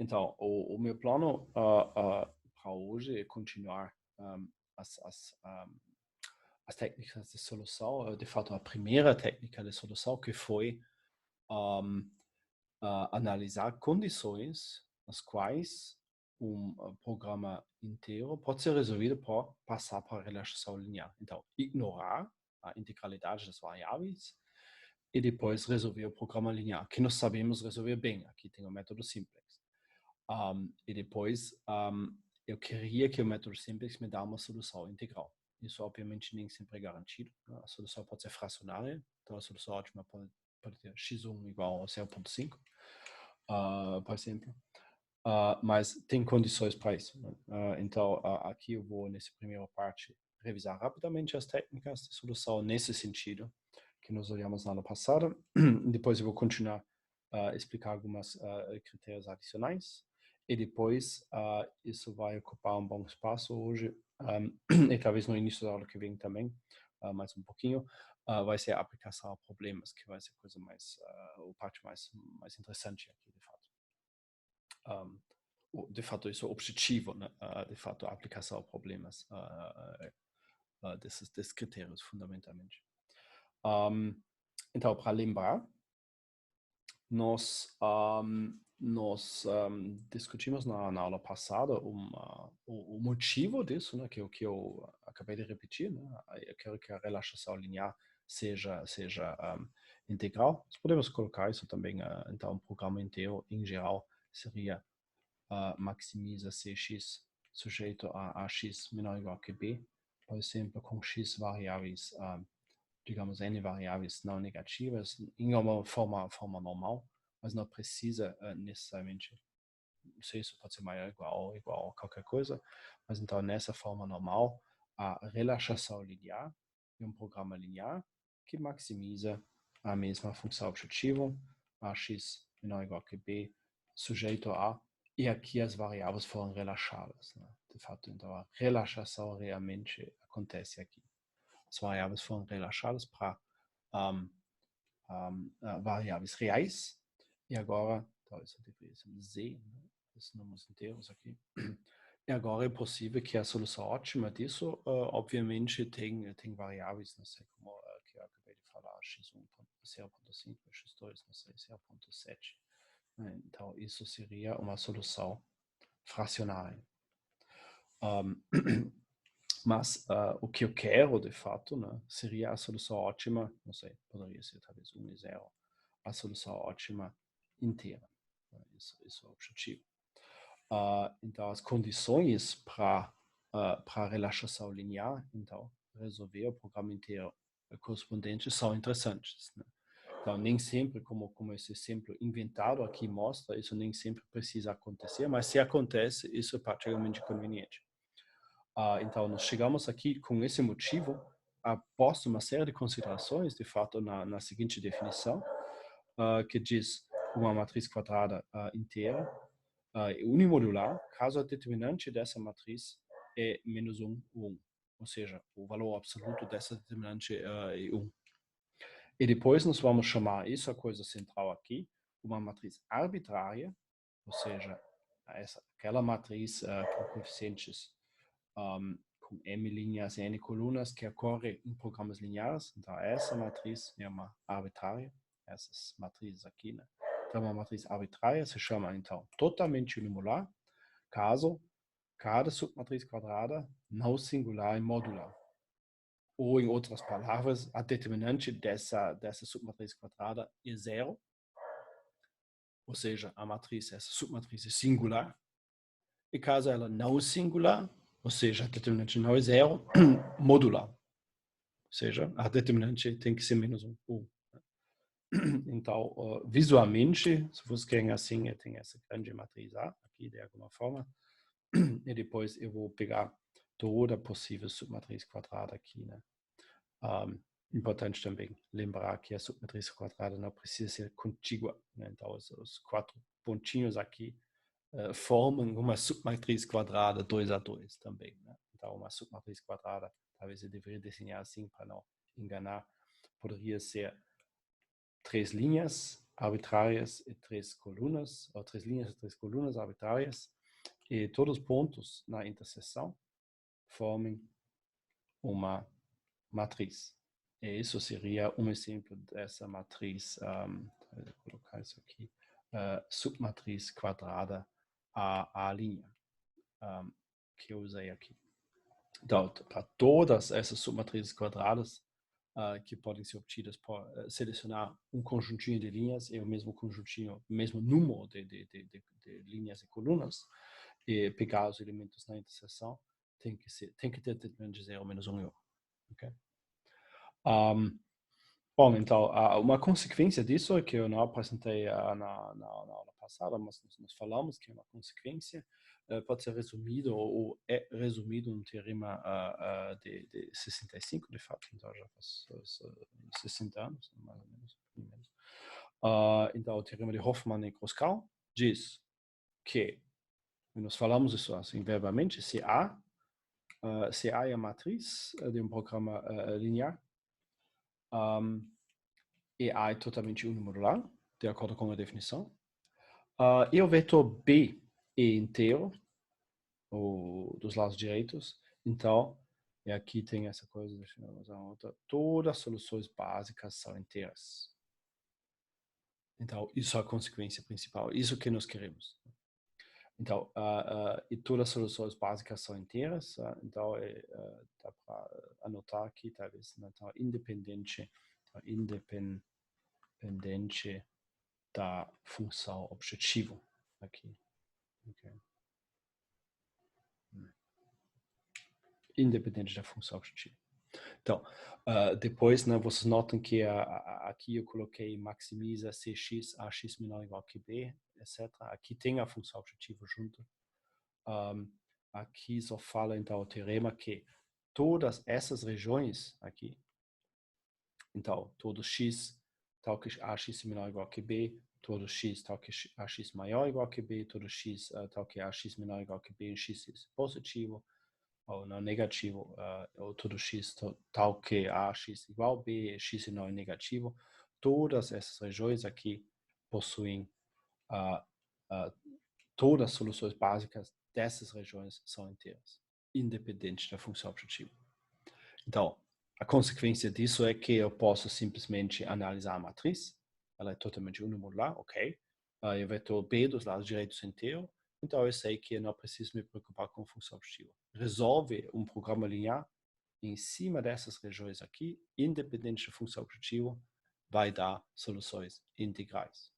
Então, o meu plano para hoje é continuar as, as, um, as técnicas de solução. De fato, a primeira técnica de solução que foi um, analisar condições nas quais programa inteiro pode ser resolvido por passar para a relaxação linear. Então, ignorar a integralidade das variáveis e depois resolver o programa linear, que nós sabemos resolver bem. Aqui tem o método simplex. E depois, eu queria que o método simplex me dê uma solução integral. Isso, obviamente, nem sempre é garantido. A solução pode ser fracionária, então a solução ótima pode ter x1 igual a 0,5, por exemplo. Mas tem condições para isso. Então, aqui eu vou, nessa primeira parte, revisar rapidamente as técnicas de solução nesse sentido que nós olhamos na aula passada. Depois eu vou continuar a explicar alguns critérios adicionais. E depois, isso vai ocupar um bom espaço hoje, e talvez no início da aula que vem também, mais um pouquinho, vai ser a aplicação a problemas, que vai ser a coisa mais, a parte mais interessante aqui, de fato. De fato, isso é o objetivo, né? De fato, a aplicação a problemas desses critérios, fundamentalmente. Então, para lembrar, nós discutimos na aula passada o motivo disso, né, que eu acabei de repetir, né? Eu quero que a relaxação linear seja integral. Nós podemos colocar isso também, então, um programa inteiro, em geral, seria maximiza Cx sujeito a x menor ou igual que b, por exemplo, com x variáveis, digamos, n variáveis não negativas, em uma forma normal, mas não precisa necessariamente, não sei se pode ser maior ou igual a qualquer coisa, mas então nessa forma normal, a relaxação linear é um programa linear que maximiza a mesma função objetiva, a x menor ou igual que b, sujeito a, e aqui as variáveis foram relaxadas, né? De fato, então a relaxação realmente acontece aqui. As variáveis foram relaxadas para variáveis reais. E agora, então isso deveria ser z, né? Esses números inteiros aqui. E agora é possível que a solução ótima disso, obviamente, tem variáveis, não sei como que eu acabei de falar, x1 0,5, x2, não sei, 0,7. Então, isso seria uma solução fracionária. Mas o que eu quero, de fato, né, seria a solução ótima, não sei, poderia ser talvez 1 e 0, a solução ótima inteira. Isso é o objetivo. Então, as condições para a relaxação linear, então, resolver o programa inteiro correspondente são interessantes, né? Então, nem sempre, como esse exemplo inventado aqui mostra, isso nem sempre precisa acontecer, mas se acontece, isso é particularmente conveniente. Então, nós chegamos aqui com esse motivo, após uma série de considerações, de fato, na seguinte definição, que diz uma matriz quadrada inteira, unimodular, caso a determinante dessa matriz é menos 1 ou 1. Ou seja, o valor absoluto dessa determinante é 1. E depois nós vamos chamar isso, a coisa central aqui, uma matriz arbitrária, ou seja, aquela matriz com coeficientes com m linhas e n colunas que ocorre em programas lineares. Então, essa matriz é uma arbitrária, essas matrizes aqui, né? Então, uma matriz arbitrária se chama, então, totalmente unimodular, caso cada submatriz quadrada não singular e modular. Ou, em outras palavras, a determinante dessa submatriz quadrada é zero, ou seja, essa submatriz é singular, e caso ela não é singular, ou seja, a determinante não é zero, modular. Ou seja, a determinante tem que ser menos 1. Então, visualmente, se vocês querem assim, eu tenho essa grande matriz A, aqui de alguma forma, e depois eu vou pegar toda a possível submatriz quadrada aqui, né? Importante também lembrar que a submatriz quadrada não precisa ser contígua, né? Então, os 4 pontinhos aqui formam uma submatriz quadrada 2 a 2 também, né? Então, uma submatriz quadrada, talvez eu deveria desenhar assim para não enganar, poderia ser 3 linhas, arbitrárias e 3 colunas, ou 3 linhas e 3 colunas arbitrárias, e todos os pontos na interseção formem uma matriz. E isso seria um exemplo dessa matriz, vou colocar isso aqui, submatriz quadrada a linha, que eu usei aqui. Então, para todas essas submatrizes quadradas que podem ser obtidas por selecionar um conjuntinho de linhas e o mesmo conjuntinho, o mesmo número de linhas e colunas, e pegar os elementos na interseção, tem que ter determinante de 0 menos 1 e 1. Okay? Bom, então, uma consequência disso é que eu não apresentei na aula passada, mas nós falamos que é uma consequência, pode ser resumido ou é resumido no teorema de 65, de fato, então já faz 60 anos, mais ou menos. Então, o teorema de Hofmann e Kruskal diz que, nós falamos isso assim verbalmente, se A é a matriz de um programa linear, e A é totalmente unimodular, de acordo com a definição. E o vetor B é inteiro, dos lados direitos. Então, e aqui tem essa coisa, deixa eu usar outra. Todas as soluções básicas são inteiras. Então, isso é a consequência principal. Isso que nós queremos. Então, e todas as soluções básicas são inteiras. Então, dá para anotar aqui, talvez, então, independente da função objetivo aqui. Okay. Independente da função objetiva. Então, depois, né, vocês notam que aqui eu coloquei maximiza Cx, Ax menor ou igual que B, etc. Aqui tem a função objetiva junto. Aqui só fala, então, o teorema que todas essas regiões aqui, então, todo x tal que Ax menor ou igual que B, todo x tal que Ax maior ou igual que B, todo x tal que Ax menor ou igual que B, x é positivo, ou não negativo, ou todo x tal que Ax igual a B, x não é negativo. Todas essas regiões aqui possuem, todas as soluções básicas dessas regiões são inteiras, independente da função objetiva. Então, a consequência disso é que eu posso simplesmente analisar a matriz, ela é totalmente unimodular, ok? E o vetor B dos lados direitos inteiro, então eu sei que eu não preciso me preocupar com função objetiva. Resolve um programa linear em cima dessas regiões aqui, independente da função objetiva, vai dar soluções integrais.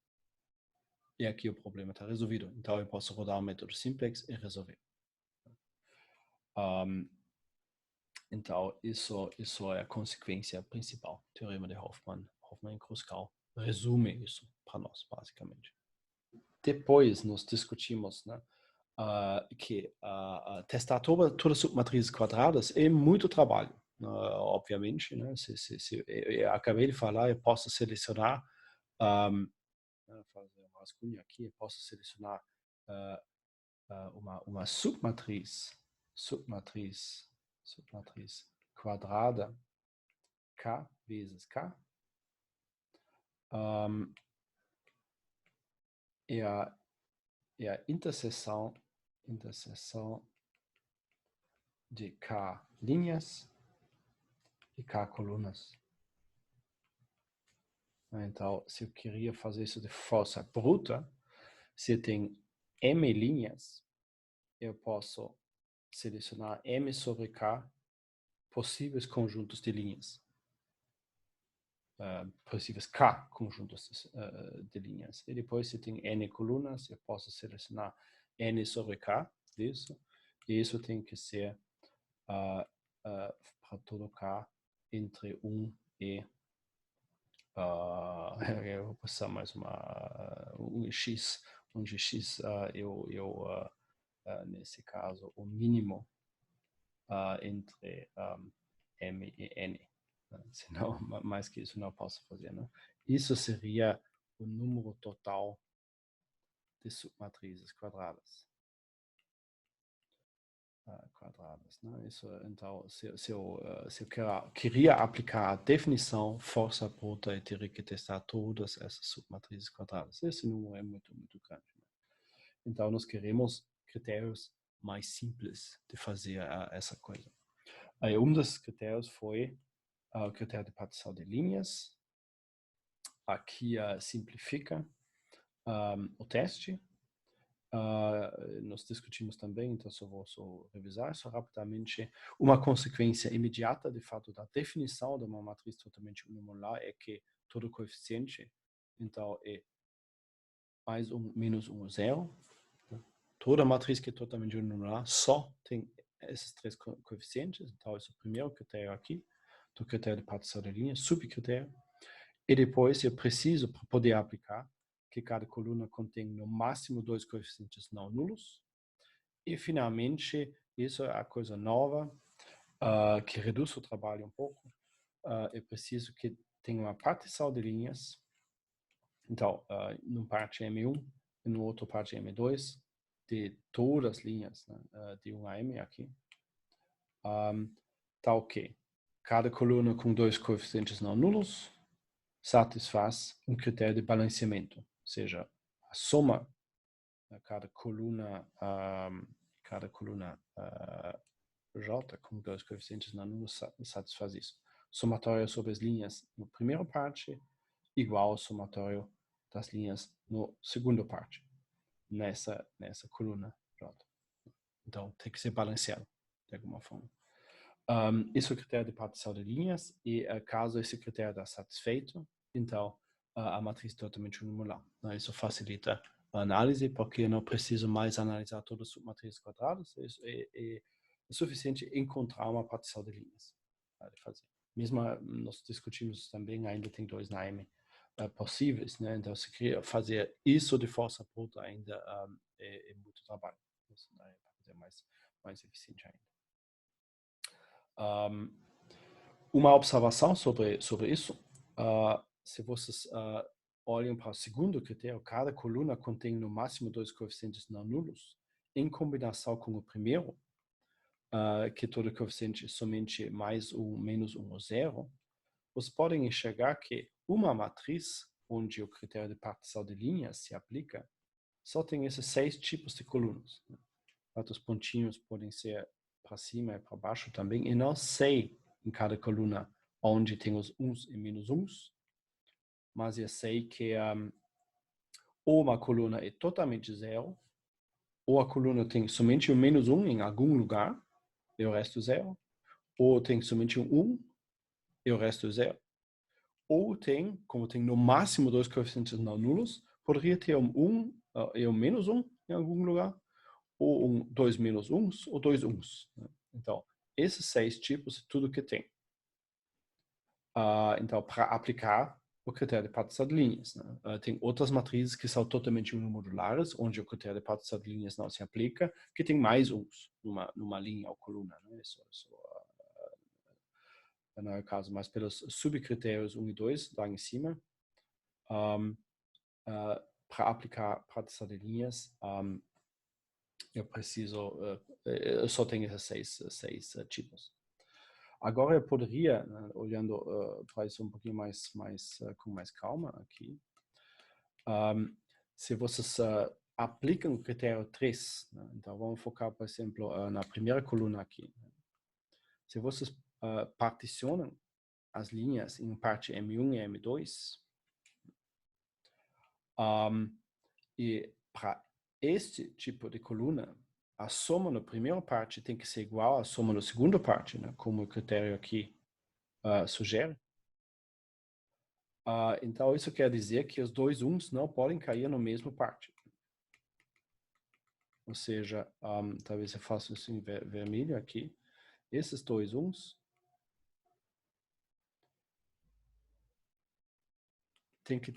E aqui o problema está resolvido. Então eu posso rodar o método simplex e resolver. Então, isso é a consequência principal. Teorema de Hofmann e Kruskal resume isso para nós, basicamente. Depois, nós discutimos, né, que testar todas as submatrizes quadradas é muito trabalho, obviamente. Né, se eu acabei de falar, eu posso selecionar, fazer um rascunho aqui, eu posso selecionar uma submatriz quadrada K vezes K, e a interseção de K linhas e K colunas. Então, se eu queria fazer isso de força bruta, se tem M linhas, eu posso selecionar M sobre K possíveis conjuntos de linhas. Possíveis K conjuntos de linhas. E depois, se tem N colunas, eu posso selecionar N sobre K disso. E isso tem que ser para todo K entre 1 e eu vou passar mais um x, onde x nesse caso, o mínimo entre m e n. Senão, mais que isso não posso fazer. Né? Isso seria o número total de submatrizes quadradas. quadradas. Né? Isso, então, se eu queria aplicar a definição força bruta, eu teria que testar todas essas submatrizes quadradas. Esse número é muito, muito grande. Né? Então, nós queremos critérios mais simples de fazer essa coisa. Aí, desses critérios foi o critério de partição de linhas. Aqui simplifica o teste. Nós discutimos também, então só vou revisar isso rapidamente. Uma consequência imediata, de fato, da definição de uma matriz totalmente unimodular é que todo coeficiente, então, é mais 1, menos 1 ou 0. Toda matriz que é totalmente unimodular só tem esses três coeficientes. Então, esse é o primeiro critério aqui, do critério de partição de linha, subcritério. E depois eu preciso, para poder aplicar, que cada coluna contém no máximo 2 coeficientes não nulos. E, finalmente, isso é a coisa nova, que reduz o trabalho um pouco. É preciso que tenha uma partição de linhas. Então, numa parte M1 e no outro parte M2, de todas as linhas, né, de 1 a M aqui. Tá ok. Cada coluna com 2 coeficientes não nulos satisfaz um critério de balanceamento, ou seja, a soma de cada coluna J com 2 coeficientes não nulos satisfaz isso. Somatório sobre as linhas na primeira parte igual ao somatório das linhas no segundo parte, nessa coluna J. Então, tem que ser balanceado de alguma forma. Esse é o critério de partição de linhas e caso esse critério está satisfeito, então a matriz totalmente unimodular. Isso facilita a análise porque eu não preciso mais analisar todas as submatrizes quadradas. É suficiente encontrar uma partição de linhas. Mesmo nós discutimos também, ainda tem 2 na M possíveis, né? Então se queria fazer isso de força bruta ainda é muito trabalho. Isso é para fazer mais eficiente ainda. Uma observação sobre isso, se vocês olham para o segundo critério, cada coluna contém no máximo 2 coeficientes não nulos, em combinação com o primeiro, que todo coeficiente é somente mais 1, menos 1 ou 0, vocês podem enxergar que uma matriz, onde o critério de partição de linhas se aplica, só tem esses 6 tipos de colunas. Os pontinhos podem ser para cima e para baixo também, e não 6 em cada coluna, onde tem os uns e menos uns, mas eu sei que ou uma coluna é totalmente zero, ou a coluna tem somente um menos 1 em algum lugar, e o resto zero, ou tem somente um 1, e o resto zero. Ou tem, como tem no máximo 2 coeficientes não nulos, poderia ter um 1 e um menos 1 em algum lugar, ou 2 menos 1 ou 2 uns. Então, esses 6 tipos é tudo que tem. Então, para aplicar o critério de partição de linhas. Né? Tem outras matrizes que são totalmente unimodulares, onde o critério de partição de linhas não se aplica, que tem mais uns numa linha ou coluna. Né? Isso não é o caso, mas pelos subcritérios 1 e 2, lá em cima, para aplicar partição de linhas, eu só tenho esses 6 tipos. Agora eu poderia, olhando para isso um pouquinho com mais calma aqui, se vocês aplicam o critério 3, né? Então vamos focar, por exemplo, na primeira coluna aqui. Né? Se vocês particionam as linhas em parte M1 e M2, e para este tipo de coluna, a soma na primeira parte tem que ser igual à soma na segunda parte, né? Como o critério aqui sugere. Então, isso quer dizer que os 2 uns não podem cair na mesma parte. Ou seja, talvez eu faça isso em vermelho aqui. Esses 2 uns tem que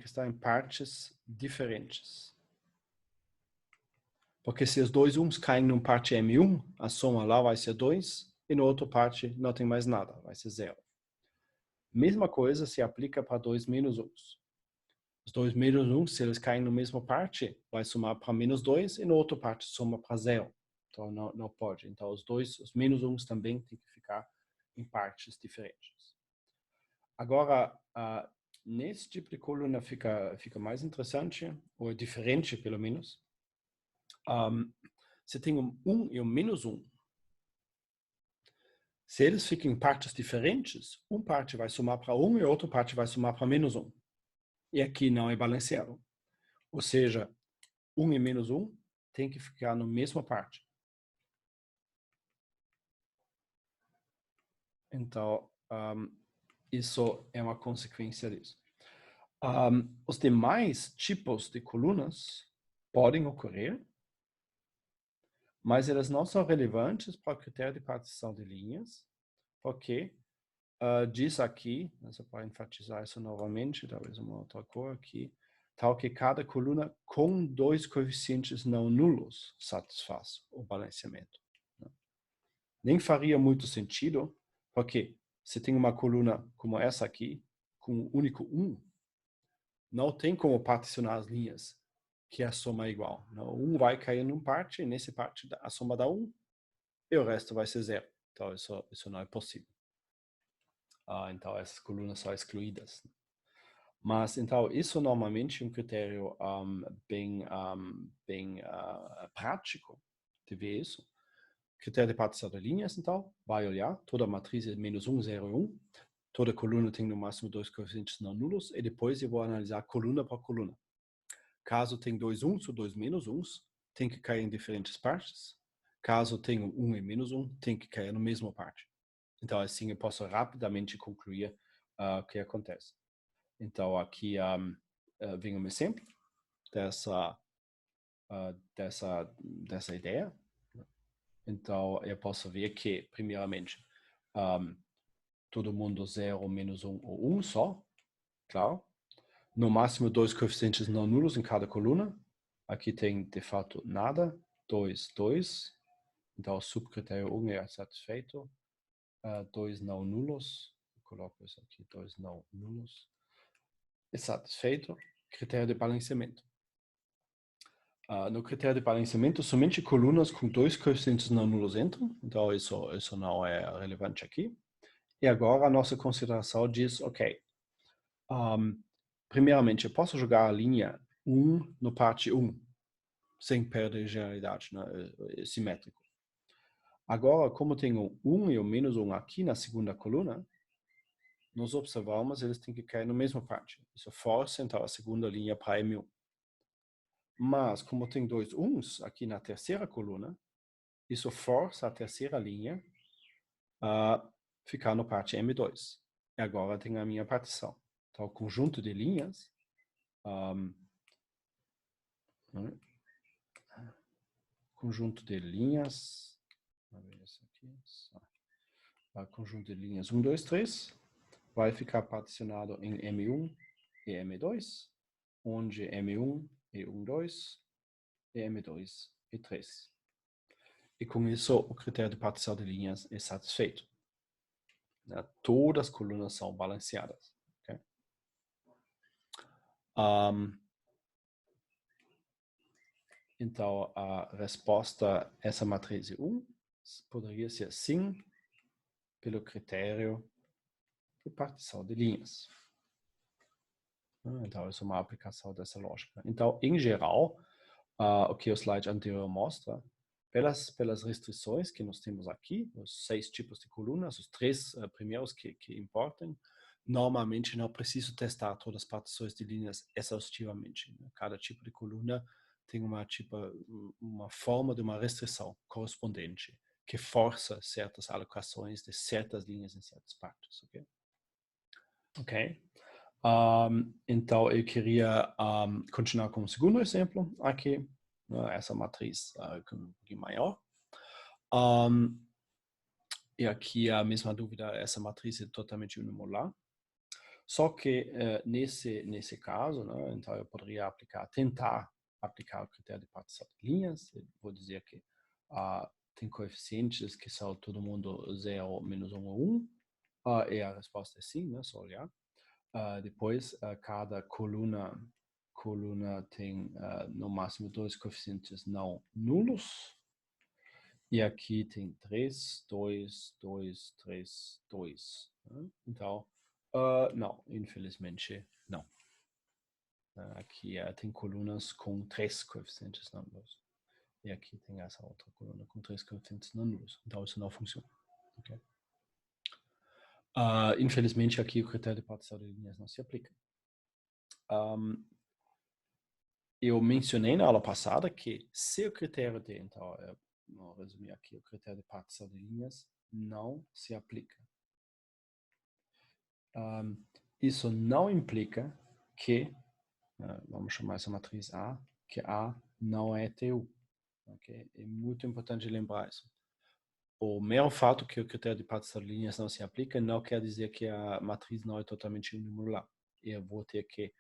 estar em partes diferentes. Porque se os 2 uns caem numa parte M1, a soma lá vai ser 2, e na outra parte não tem mais nada, vai ser 0. Mesma coisa se aplica para 2 menos 1. Os 2 menos 1, se eles caem na mesma parte, vai somar para menos 2 e na outra parte soma para 0. Então, não pode. Então, os menos 1 também tem que ficar em partes diferentes. Agora, nesse tipo de coluna fica mais interessante, ou diferente, pelo menos. Você tem um 1 e um menos 1. Se eles ficam em partes diferentes, uma parte vai somar para 1 e a outra parte vai somar para menos 1. E aqui não é balanceado. Ou seja, 1 e menos 1 tem que ficar na mesma parte. Então, isso é uma consequência disso. Os demais tipos de colunas podem ocorrer, mas elas não são relevantes para o critério de partição de linhas, porque diz aqui, só para enfatizar isso novamente, talvez uma outra cor aqui, tal que cada coluna com 2 coeficientes não nulos satisfaz o balanceamento. Nem faria muito sentido, porque se tem uma coluna como essa aqui, com um único 1, não tem como particionar as linhas que a soma é igual. Não, 1 vai cair numa parte, e nessa parte a soma dá 1, e o resto vai ser 0. Então, isso não é possível. Então, essas colunas são excluídas. Mas, então, isso normalmente é um critério bem prático de ver isso. Critério de partição de linhas, então, vai olhar, toda matriz é menos 1, 0 e 1. Toda coluna tem no máximo 2 coeficientes não nulos, e depois eu vou analisar coluna por coluna. Caso tenha 2 1s ou 2 menos 1s, tem que cair em diferentes partes. Caso tenha 1 e menos 1, tem que cair na mesma parte. Então, assim, eu posso rapidamente concluir o que acontece. Então, aqui vem um exemplo dessa ideia. Então, eu posso ver que, primeiramente, todo mundo 0, menos 1 ou 1 só, claro. No máximo, 2 coeficientes não nulos em cada coluna. Aqui tem, de fato, nada. 2, 2. Então, o subcritério 1 é satisfeito. 2 não nulos. Eu coloco isso aqui, 2 não nulos. É satisfeito. Critério de balanceamento. No critério de balanceamento, somente colunas com 2 coeficientes não nulos entram. Então, isso não é relevante aqui. E agora, a nossa consideração diz, ok, primeiramente, eu posso jogar a linha 1 no parte 1, sem perder generalidade, né? É simétrico. Agora, como tenho 1 e o menos 1 aqui na segunda coluna, nós observamos eles têm que cair na mesma parte. Isso força, então, a segunda linha para M1. Mas, como tem 2 1s aqui na terceira coluna, isso força a terceira linha a ficar no parte M2. E agora tem a minha partição. Então, o conjunto de linhas conjunto de linhas, vamos ver isso aqui, conjunto de linhas 1, 2, 3, vai ficar particionado em M1 e M2, onde M1 é 1, 2 e M2 é 3. E com isso, o critério de partição de linhas é satisfeito. Todas as colunas são balanceadas. Okay? Então, a resposta a essa matriz 1 poderia ser sim, pelo critério de partição de linhas. Então, isso é uma aplicação dessa lógica. Então, em geral, o que o slide anterior mostra, pelas restrições que nós temos aqui, os 6 tipos de colunas, os 3 primeiros que importam, normalmente não preciso testar todas as partições de linhas exaustivamente. Né? Cada tipo de coluna tem uma forma de uma restrição correspondente que força certas alocações de certas linhas em certas partes. Ok? Então, eu queria continuar com o segundo exemplo aqui, essa matriz um pouquinho maior. E aqui a mesma dúvida, essa matriz é totalmente unimolar. Só que nesse caso, né, então eu poderia tentar aplicar o critério de partição de linhas. Eu vou dizer que tem coeficientes que são todo mundo 0, menos 1 ou 1. E a resposta é sim, né, só olhar. Depois, cada coluna tem no máximo 2 coeficientes não nulos. E aqui tem 3, 2, 2, 3, 2. Então, não, infelizmente não. Aqui tem colunas com 3 coeficientes não nulos. E aqui tem essa outra coluna com 3 coeficientes não nulos. Então, isso não funciona. Okay? Infelizmente, aqui o critério de partição de linhas não se aplica. Eu mencionei na aula passada que se o critério de, então, vou resumir aqui, o critério de partição de linhas não se aplica. Isso não implica que, vamos chamar essa matriz A, que A não é TU. Okay? É muito importante lembrar isso. O mero fato que o critério de partição de linhas não se aplica não quer dizer que a matriz não é totalmente unimodular. Eu vou ter que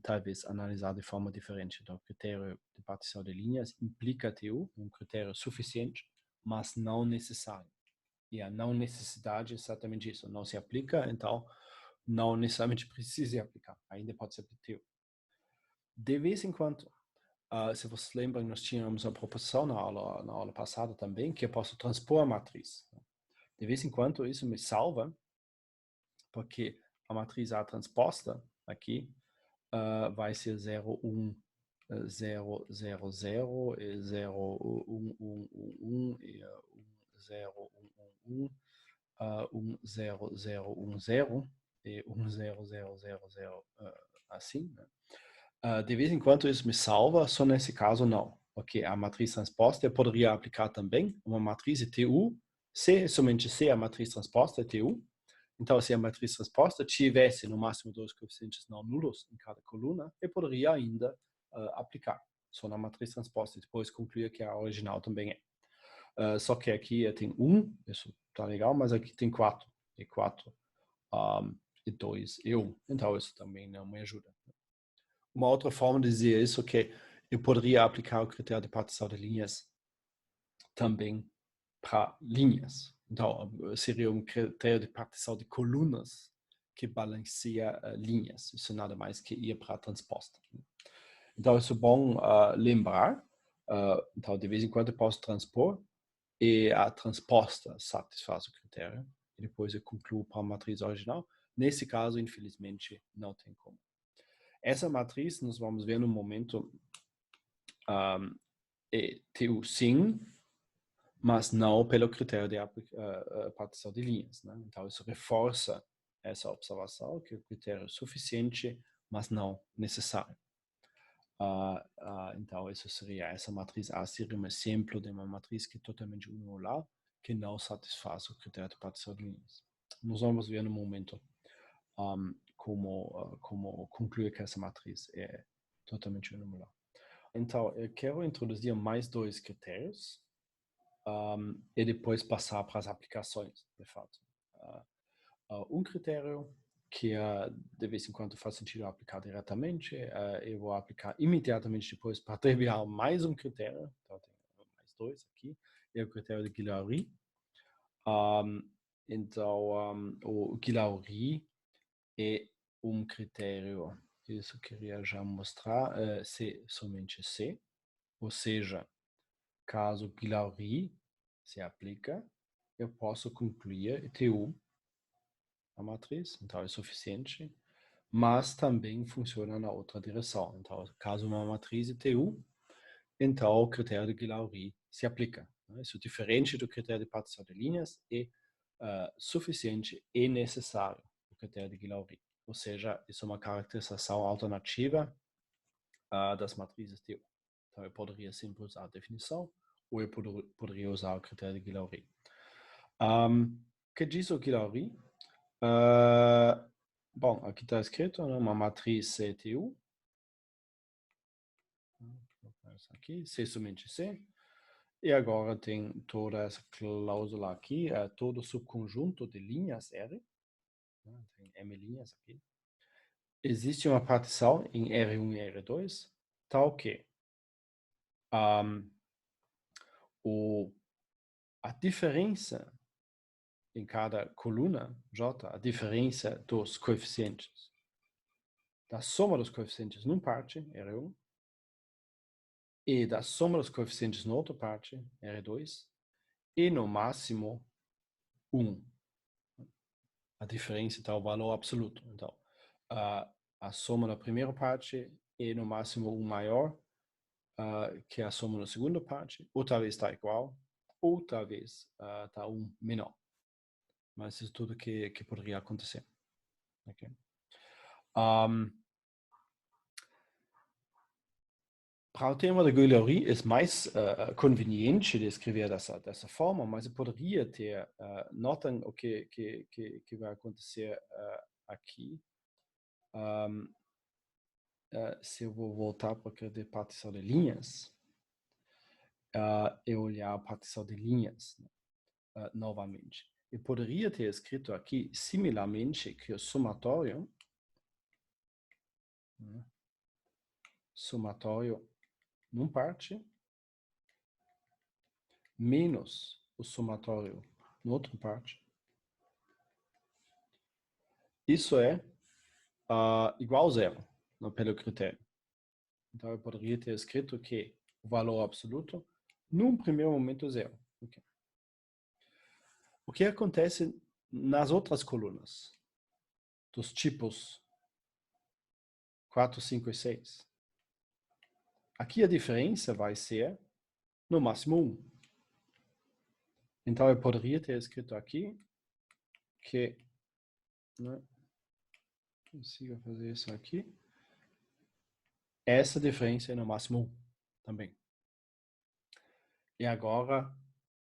talvez analisar de forma diferente. Então, o critério de partição de linhas implica TU, um critério suficiente, mas não necessário. E a não necessidade é exatamente isso. Não se aplica, então não necessariamente precisa aplicar. Ainda pode ser TU. De vez em quando, se vocês lembram, nós tínhamos uma proposição na aula passada também, que eu posso transpor a matriz. De vez em quando, isso me salva, porque a matriz A transposta aqui vai ser 0, 1, 0, 0, 0, 0, 1, 1, 1, 1, 0, 1, 1, 1, 0, 0, 1, 0, e 1, 0, 0, 0, 0, assim, né? De vez em quando isso me salva, só nesse caso não. Ok, a matriz transposta eu poderia aplicar também uma matriz de TU, se somente se a matriz transposta é TU. Então, se a matriz transposta tivesse no máximo 2 coeficientes não nulos em cada coluna, eu poderia ainda aplicar só na matriz transposta e depois concluir que a original também é. Só que aqui tem 1, isso tá legal, mas aqui tem 4, e 4, e 2 e 1. Então, isso também não me ajuda. Uma outra forma de dizer isso é que eu poderia aplicar o critério de partição de linhas também para linhas. Então, seria um critério de partição de colunas que balanceia linhas. Isso é nada mais que ir para a transposta. Então, isso é bom lembrar. Então, de vez em quando eu posso transpor e a transposta satisfaz o critério. E depois eu concluo para a matriz original. Nesse caso, infelizmente, não tem como. Essa matriz, nós vamos ver no momento, é TU sim, mas não pelo critério de partição de linhas. Né? Então, isso reforça essa observação, que o critério é suficiente, mas não necessário. Então, isso seria, essa matriz A seria um exemplo de uma matriz que é totalmente unimodular, que não satisfaz o critério de partição de linhas. Nós vamos ver no momento como concluir que essa matriz é totalmente unimodular. Então, eu quero introduzir mais 2 critérios e depois passar para as aplicações, de fato. Um critério que de vez em quando faz sentido aplicar diretamente, eu vou aplicar imediatamente depois para terminar mais um critério, então tem mais 2 aqui, é o critério de Guilloury. Então, o Guilloury é um critério, isso eu queria já mostrar, se somente se, ou seja, caso Guilloury se aplica, eu posso concluir TU a matriz, então é suficiente, mas também funciona na outra direção. Então, caso uma matriz é TU, então o critério de Guilloury se aplica. Isso é diferente do critério de partição de linhas, é suficiente e necessário o critério de Guilloury. Ou seja, isso é uma caracterização alternativa das matrizes TU. Então, eu poderia sempre usar a definição, ou eu poderia usar o critério de Guilloury. Que diz o Guilloury? Bom, aqui está escrito uma matriz CTU. Aqui, C somente C. E agora tem toda essa cláusula aqui, todo subconjunto de linhas R. Tem M linhas aqui. Existe uma partição em R1 e R2, tal que a diferença em cada coluna, J, a diferença dos coeficientes, da soma dos coeficientes num parte, R1, e da soma dos coeficientes na outra parte, R2, e no máximo 1. A diferença está o valor absoluto. Então, a soma na primeira parte e no máximo 1 maior que a soma na segunda parte. Outra vez está igual, outra vez está 1 menor. Mas isso é tudo que poderia acontecer. Okay? Para o tema da Guillory é mais conveniente de escrever dessa forma, mas eu poderia ter, notem o que vai acontecer aqui. Se eu vou voltar para a partição de linhas, e olhar a partição de linhas novamente. Eu poderia ter escrito aqui, similarmente, que o somatório, numa parte, menos o somatório na outra parte. Isso é igual a zero, pelo critério. Então, eu poderia ter escrito que o valor absoluto, num primeiro momento, é zero. Okay. O que acontece nas outras colunas? Dos tipos 4, 5 e 6. Aqui a diferença vai ser, no máximo, 1. Então, eu poderia ter escrito aqui que... consigo fazer isso aqui. Essa diferença é no máximo 1 também. E agora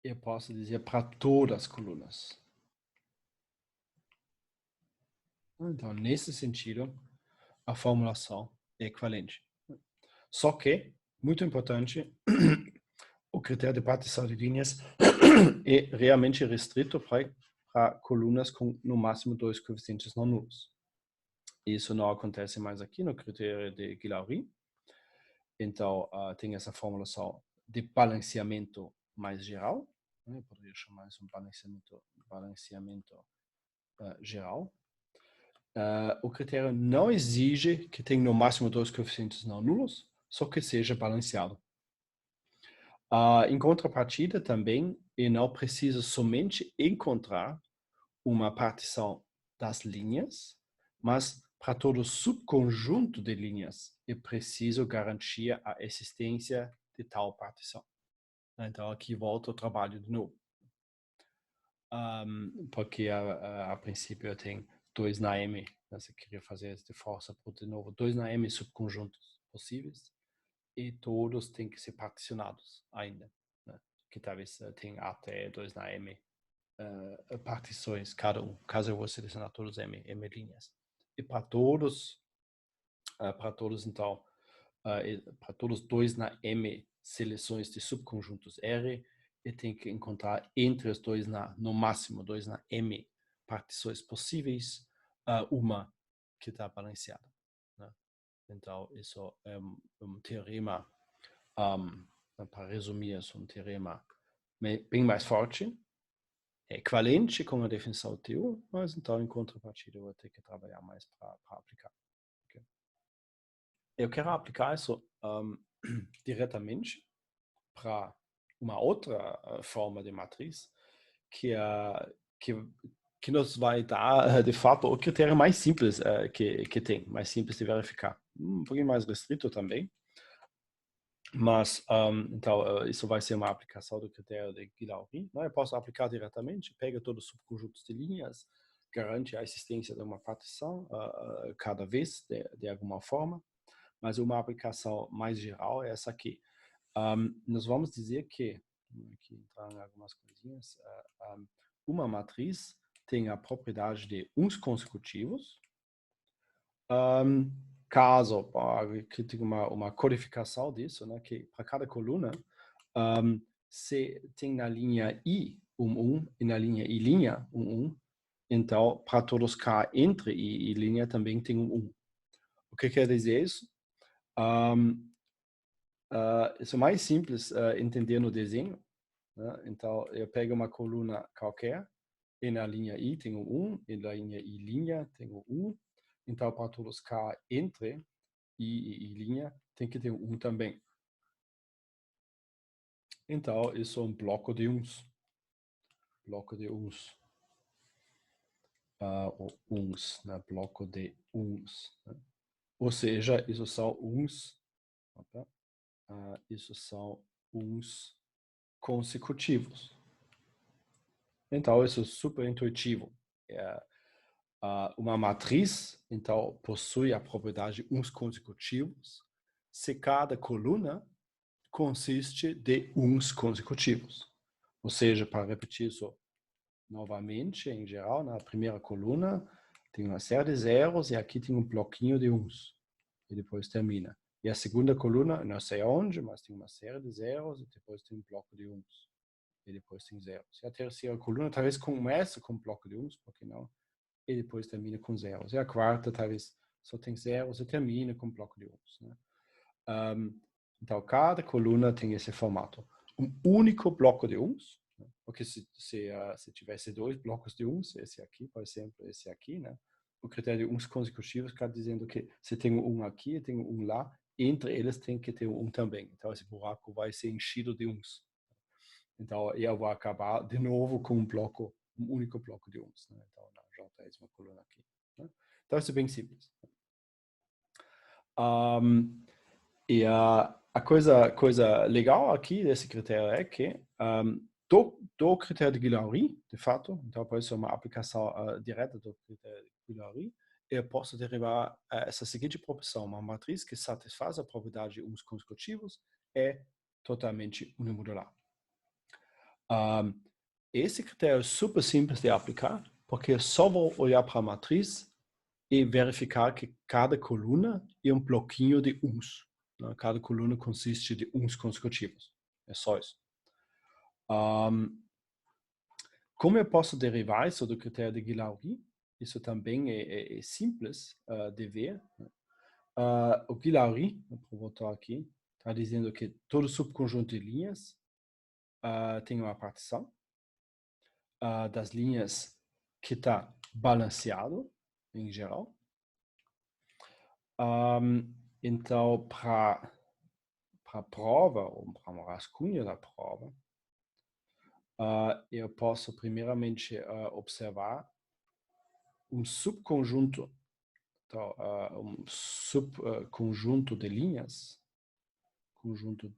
eu posso dizer para todas as colunas. Então, nesse sentido, a formulação é equivalente. Só que, muito importante, o critério de partição de linhas é realmente restrito para colunas com no máximo 2 coeficientes não nulos. Isso não acontece mais aqui no critério de Guillory. Então, tem essa formulação de balanceamento mais geral. Eu poderia chamar isso de balanceamento geral. O critério não exige que tenha no máximo 2 coeficientes não nulos, só que seja balanceado. Em contrapartida, também, eu não preciso somente encontrar uma partição das linhas, mas para todo subconjunto de linhas, eu preciso garantir a existência de tal partição. Então, aqui volta o trabalho de novo. Porque a princípio eu tenho 2 na M, você queria fazer de força por de novo 2 na M subconjuntos possíveis, e todos têm que ser particionados ainda, né? Que talvez tenha até 2 na M partições, cada um, caso eu vou selecionar todos M linhas. E para todos então, para todos 2 na M seleções de subconjuntos R, eu tenho que encontrar entre os dois, no máximo 2 na M partições possíveis, uma que está balanceada. Né? Então, isso é um teorema, para resumir, é um teorema bem mais forte, é equivalente com a definição do TU, mas então, em contrapartida, eu vou ter que trabalhar mais para aplicar. Okay? Eu quero aplicar isso diretamente para uma outra forma de matriz que, que nos vai dar, de fato, o critério mais simples que tem, mais simples de verificar. Um pouquinho mais restrito também, mas, então, isso vai ser uma aplicação do critério de Guillory. Né? Eu posso aplicar diretamente, pega todos os subconjuntos de linhas, garante a existência de uma partição cada vez, de alguma forma, mas uma aplicação mais geral é essa aqui. Nós vamos dizer que, aqui entram algumas coisinhas, uma matriz tem a propriedade de uns consecutivos, caso que tem uma codificação disso, né, que para cada coluna, se tem na linha I 1 e na linha I', 1, então para todos K entre I e linha também tem 1. O que quer dizer isso? Isso é mais simples entender no desenho. Né? Então, eu pego uma coluna qualquer, e na linha I tenho 1, e na linha I' tenho 1. Então, para todos K entre I e I' tem que ter 1 também. Então, isso é um bloco de uns. Bloco de uns. Ou uns, né? Bloco de uns. Né? Ou seja, isso são uns. Opa, isso são uns consecutivos. Então, isso é super intuitivo. Uma matriz, então, possui a propriedade uns consecutivos se cada coluna consiste de uns consecutivos. Ou seja, para repetir isso novamente, em geral, na primeira coluna tem uma série de zeros e aqui tem um bloquinho de uns. E depois termina. E a segunda coluna, não sei onde, mas tem uma série de zeros e depois tem um bloco de uns. E depois tem zeros. E a terceira coluna talvez começa com um bloco de uns, por que não? E depois termina com zeros. E a quarta talvez só tem zeros e termina com um bloco de uns. Né? Então, cada coluna tem esse formato. Um único bloco de uns, né? Porque se tivesse dois blocos de uns, esse aqui, por exemplo, esse aqui, né? O critério de uns consecutivos está dizendo que se tem um aqui e tem um lá, entre eles tem que ter um também. Então, esse buraco vai ser enchido de uns. Então, eu vou acabar de novo com um único bloco de uns. Né? Então, na J é uma coluna aqui. Né? Então, isso é bem simples. E a coisa legal aqui desse critério é que do critério de Guillory, de fato, então pode ser uma aplicação direta do critério de Guillory, eu posso derivar essa seguinte proporção: uma matriz que satisfaz a propriedade de uns consecutivos é totalmente unimodular. Esse critério é super simples de aplicar, porque eu só vou olhar para a matriz e verificar que cada coluna é um bloquinho de uns. Né? Cada coluna consiste de uns consecutivos. É só isso. Como eu posso derivar isso do critério de Guillory? Isso também é simples de ver. O Guillory, vou voltar aqui, está dizendo que todo subconjunto de linhas tem uma partição das linhas que está balanceado, em geral. Então, para a prova, ou para um rascunho da prova, eu posso primeiramente observar um subconjunto, então, um subconjunto de linhas, conjunto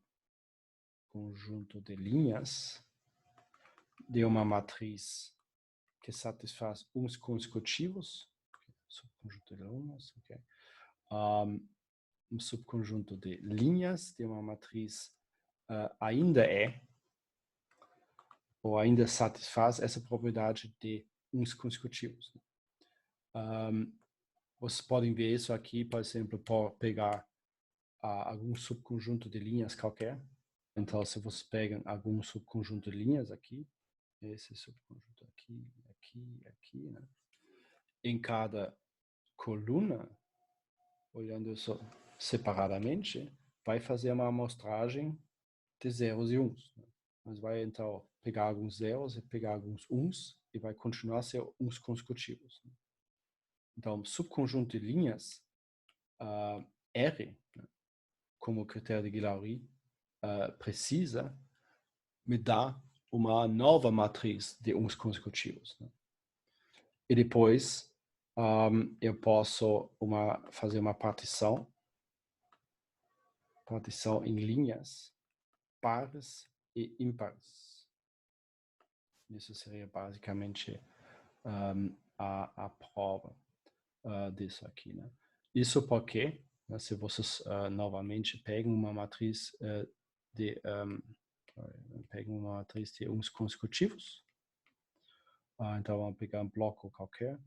de linhas de uma matriz que satisfaz uns consecutivos, subconjunto de linhas, ok. Um subconjunto de linhas de uma matriz ainda ou ainda satisfaz essa propriedade de uns consecutivos. Vocês podem ver isso aqui, por exemplo, por pegar algum subconjunto de linhas qualquer. Então, se vocês pegam algum subconjunto de linhas aqui, esse subconjunto aqui, aqui, né? Em cada coluna, olhando isso separadamente, vai fazer uma amostragem de zeros e uns. Né? Mas vai então pegar alguns zeros e pegar alguns uns e vai continuar a ser uns consecutivos. Né? Então, subconjunto de linhas R, né, como o critério de Guillory precisa, me dá uma nova matriz de uns consecutivos. Né? E depois eu posso fazer uma partição em linhas pares e ímpares. Isso seria basicamente a prova disso aqui. Né? Isso porque, né, se vocês novamente pegam uma matriz de uns consecutivos, então vamos pegar um bloco qualquer,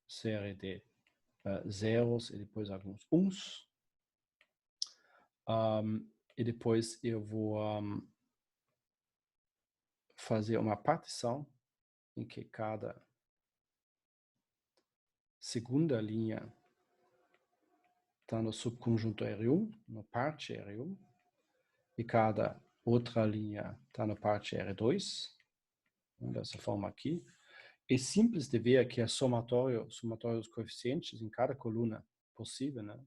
série de zeros e depois alguns uns. E depois eu vou fazer uma partição em que cada segunda linha está no subconjunto R1, na parte R1, e cada outra linha está na parte R2, né, dessa forma aqui. É simples de ver que é somatório dos coeficientes em cada coluna possível, né?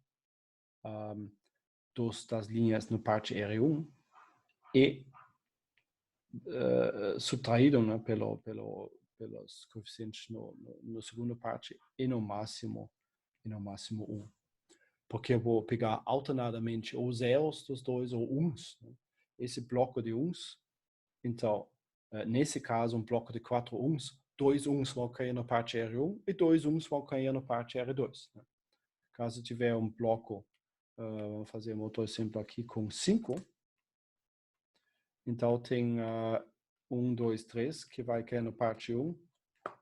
Das linhas na parte R1 e subtraído, né, pelos coeficientes no segunda parte e no máximo 1. Porque eu vou pegar alternadamente ou zeros dos dois ou uns, né? Esse bloco de uns. Então, nesse caso, um bloco de 4 uns, 2 uns vão cair na parte R1 e 2 uns vão cair na parte R2. Né? Caso tiver um bloco, vamos fazer um outro exemplo aqui com 5. Então, tem 1, 2, 3 que vai cair na parte 1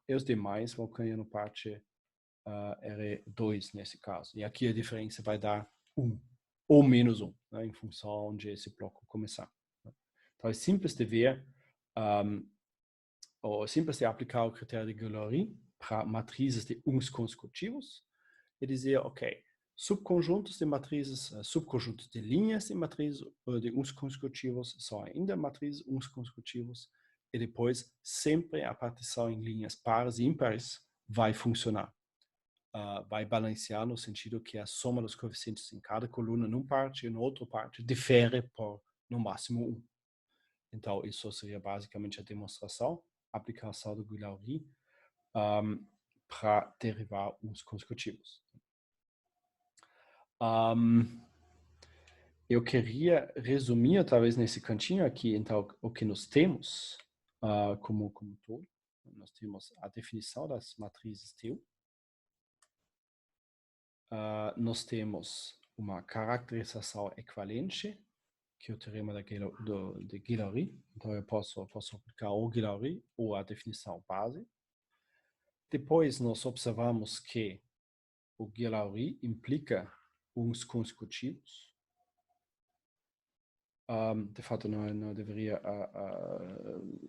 e os demais vão cair na parte R2 nesse caso. E aqui a diferença vai dar 1 ou menos 1, né, em função de esse bloco começar. Né? Então é simples de ver, ou simples de aplicar o critério de Guillory para matrizes de uns consecutivos e dizer, ok, subconjuntos de matrizes, subconjuntos de linhas de matrizes de uns consecutivos são ainda matrizes uns consecutivos e depois sempre a partição em linhas pares e ímpares vai funcionar. Vai balancear no sentido que a soma dos coeficientes em cada coluna, numa parte e na outra parte, difere por no máximo 1. Então, isso seria basicamente a demonstração, a aplicação do Guillory para derivar uns consecutivos. Eu queria resumir, talvez, nesse cantinho aqui, então, o que nós temos como todo. Nós temos a definição das matrizes TU. Nós temos uma caracterização equivalente, que é o teorema de Guillory. Então, eu posso aplicar o Guillory ou a definição base. Depois, nós observamos que o Guillory implica uns consecutivos. De fato, não deveria...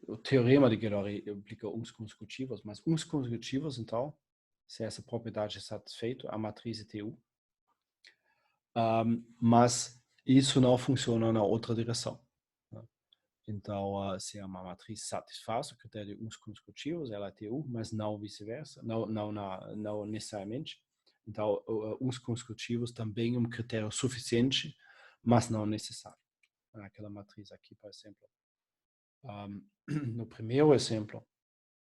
o teorema de Guillory implica uns consecutivos, mas uns consecutivos, então, se essa propriedade é satisfeita, a matriz é TU. Mas isso não funciona na outra direção. Né? Então, se uma matriz satisfaz o critério de uns consecutivos, ela é TU, mas não vice-versa, não necessariamente. Então, uns consecutivos também é um critério suficiente, mas não necessário. Aquela matriz aqui, por exemplo. No primeiro exemplo,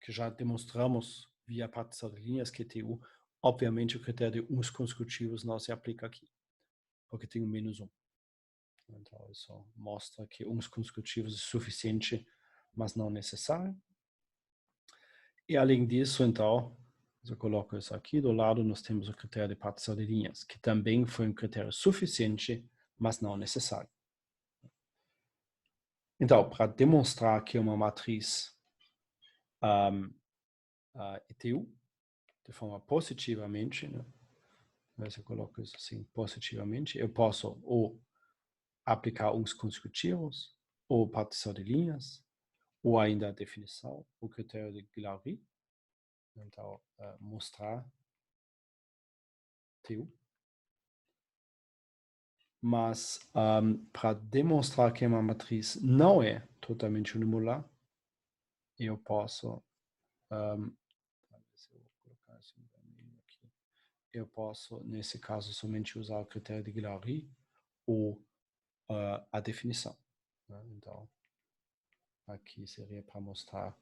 que já demonstramos via partição de linhas que é TU, obviamente o critério de uns consecutivos não se aplica aqui, porque tem um menos 1. Então, isso mostra que uns consecutivos é suficiente, mas não necessário. E, além disso, então, eu coloco isso aqui do lado, nós temos o critério de partição de linhas, que também foi um critério suficiente, mas não necessário. Então, para demonstrar que uma matriz é TU, de forma positivamente, né? Mas eu coloco isso assim, positivamente, eu posso ou aplicar uns consecutivos, ou partição de linhas, ou ainda a definição, o critério de Guillory. Então, mostrar TU. Mas, para demonstrar que uma matriz não é totalmente unipolar, eu posso, eu posso, nesse caso, somente usar o critério de Guillory ou a definição. Né? Então, aqui seria para mostrar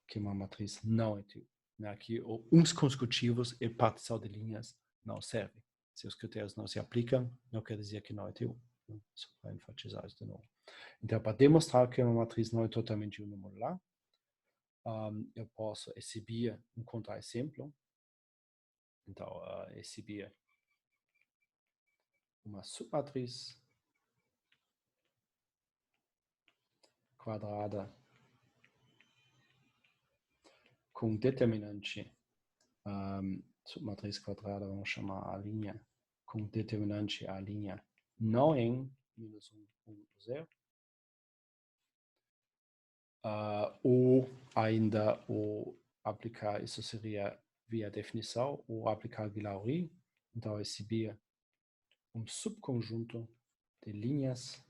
que uma matriz não é TU. Aqui, uns consecutivos e partição de linhas não servem. Se os critérios não se aplicam, não quer dizer que não é TU. Só para enfatizar isso de novo. Então, para demonstrar que uma matriz não é totalmente unimodular, eu posso exibir um contra-exemplo. Então, exibir uma submatriz quadrada com determinante, submatriz quadrada, vamos chamar a linha, com determinante a linha não em menos 1, 1, 0. Ou ainda aplicar, isso seria via definição, ou aplicar Guillory. Então, exibir um subconjunto de linhas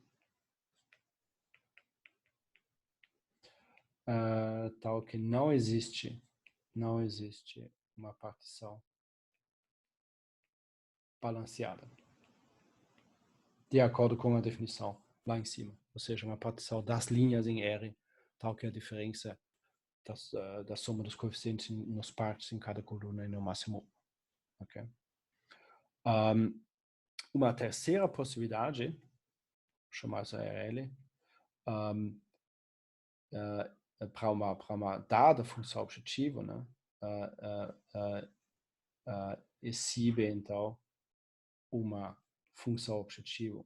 tal que não existe uma partição balanceada. De acordo com a definição, lá em cima. Ou seja, uma partição das linhas em R, tal que a diferença da soma dos coeficientes nos partes em cada coluna e no máximo 1. Okay? Uma terceira possibilidade, vou chamar essa RL, para uma dada função objetiva, né? Exibe, então, uma função objetiva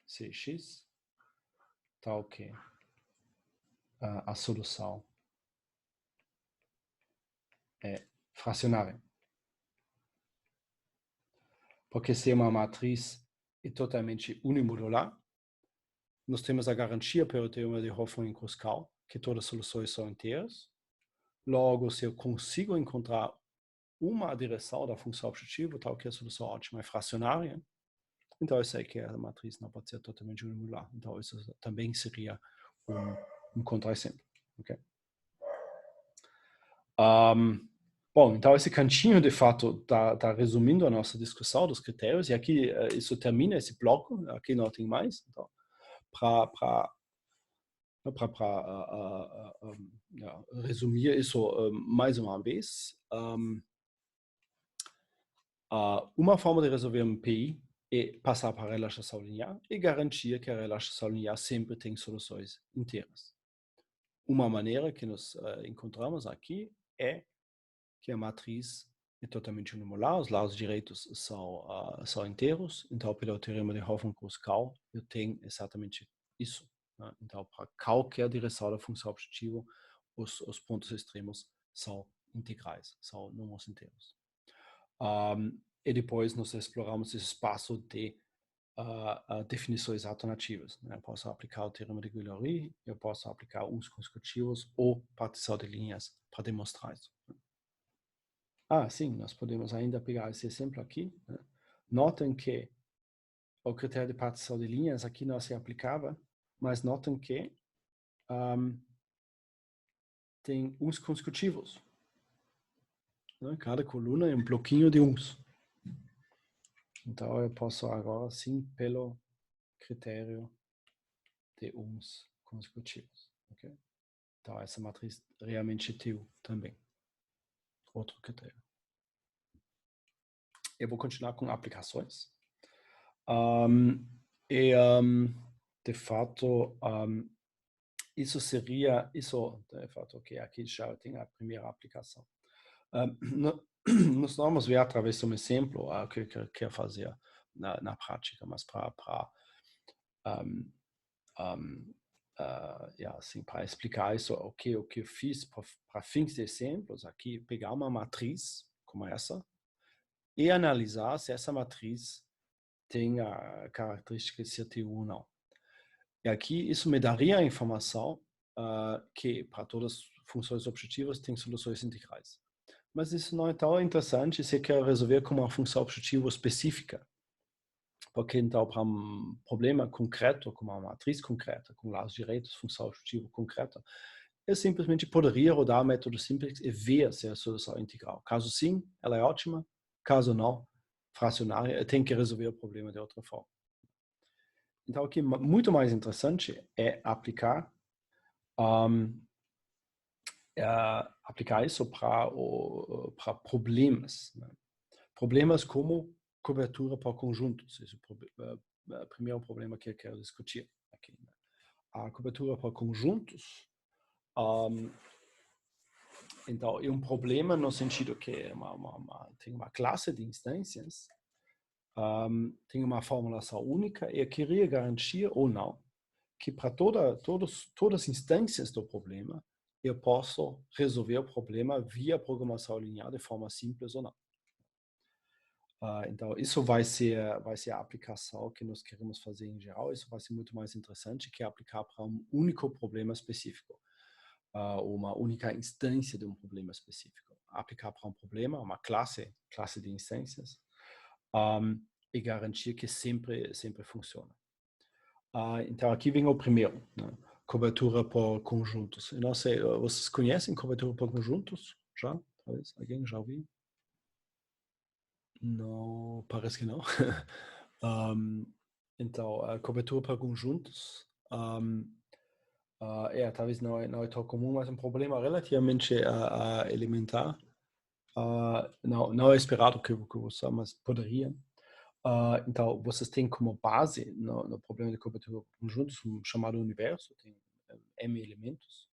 Cx, tal que a solução é fracionária. Porque se uma matriz é totalmente unimodular, nós temos a garantia pelo teorema de Hoffmann e Kruskal que todas as soluções são inteiras. Logo, se eu consigo encontrar uma direção da função objetiva, tal que a solução ótima é fracionária, então eu sei que a matriz não pode ser totalmente unimodular. Então isso também seria um contra-exemplo. Okay? Bom, então esse cantinho, de fato, está resumindo a nossa discussão dos critérios, e aqui isso termina esse bloco, aqui não tem mais. Então, para resumir isso mais uma vez, uma forma de resolver um PI é passar para a relaxação linear e garantir que a relaxação linear sempre tem soluções inteiras. Uma maneira que nós encontramos aqui é que a matriz é totalmente unimodular, os lados direitos são inteiros, então pelo teorema de Hoffmann-Kruskal eu tenho exatamente isso. Né? Então para qualquer direção da função objetiva, os pontos extremos são integrais, são números inteiros. E depois nós exploramos esse espaço de definições alternativas. Né? Eu posso aplicar o teorema de Guillory, eu posso aplicar uns consecutivos ou partição de linhas para demonstrar isso. Sim, nós podemos ainda pegar esse exemplo aqui. Né? Notem que o critério de partição de linhas aqui não se aplicava, mas notem que tem uns consecutivos. Né? Cada coluna é um bloquinho de uns. Então eu posso agora sim pelo critério de uns consecutivos. Okay? Então essa matriz realmente tem também. Outro critério. Eu vou continuar com aplicações. De fato, isso seria, de fato, ok, aqui já tem a primeira aplicação. Nós vamos ver através de um exemplo o que eu quero fazer na prática, mas para assim, para explicar isso, o que eu fiz para fins de exemplos aqui, pegar uma matriz como essa e analisar se essa matriz tem a característica de ser TU ou não. E aqui isso me daria a informação que para todas as funções objetivas tem soluções integrais. Mas isso não é tão interessante se quer resolver com uma função objetiva específica. Porque então, para um problema concreto, com uma matriz concreta, com lados direitos, função objetiva concreta, eu simplesmente poderia rodar o método simples e ver se a solução é integral. Caso sim, ela é ótima. Caso não, fracionária, eu tenho que resolver o problema de outra forma. Então, o que é muito mais interessante é aplicar isso para problemas. Né? Problemas como cobertura por conjuntos. Esse é o primeiro problema que eu quero discutir aqui. Né? A cobertura por conjuntos então, é um problema no sentido que tem uma classe de instâncias, tem uma formulação única e eu queria garantir ou não que para todas as instâncias do problema eu posso resolver o problema via programação linear de forma simples ou não. Então, isso vai ser a aplicação que nós queremos fazer em geral. Isso vai ser muito mais interessante que aplicar para um único problema específico, ou uma única instância de um problema específico. Aplicar para um problema, uma classe de instâncias, e garantir que sempre funciona. Então, aqui vem o primeiro, né? Cobertura por conjuntos. Eu não sei, vocês conhecem cobertura por conjuntos? Já? Talvez alguém já ouviu? Não, parece que não. Então, a cobertura para conjuntos talvez não é tão comum, mas é um problema relativamente elementar. Não é esperado que você, mas poderia. Então, vocês têm como base no problema de cobertura por conjuntos um chamado universo, tem M elementos,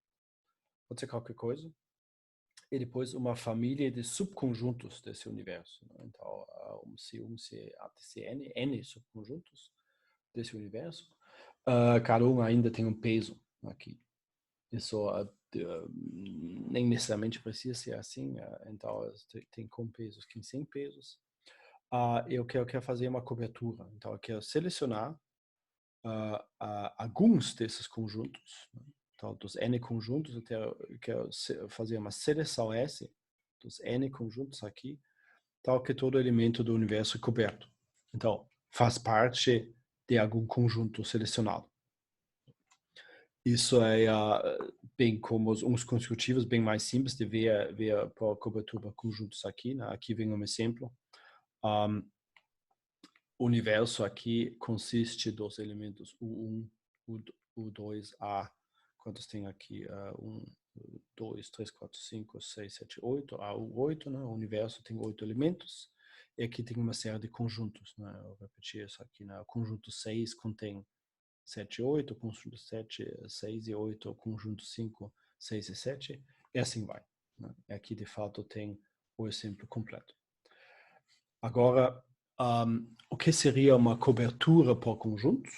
pode ser qualquer coisa, e depois uma família de subconjuntos desse universo. Né? Então, C1, ATCN, N subconjuntos desse universo. Cada um ainda tem um peso aqui. Isso nem necessariamente precisa ser assim. Então, tem com pesos, tem sem pesos. Eu quero fazer uma cobertura. Então, eu quero selecionar alguns desses conjuntos. Né? Então, dos N conjuntos, eu quero fazer uma seleção S dos N conjuntos aqui, tal que todo elemento do universo é coberto. Então, faz parte de algum conjunto selecionado. Isso é bem como uns consecutivos, bem mais simples de ver por cobertura conjuntos aqui. Né? Aqui vem um exemplo. O universo aqui consiste dos elementos U1, U2, A. Quantos tem aqui? 1, 2, 3, 4, 5, 6, 7, 8. A U8, né? O universo tem 8 elementos. E aqui tem uma série de conjuntos. Né? Eu vou repetir isso aqui. Né? O conjunto 6 contém 7 e 8, conjunto 7, 6 e 8, conjunto 5, 6 e 7, e assim vai. Né? E aqui, de fato, tem o exemplo completo. Agora, o que seria uma cobertura por conjuntos?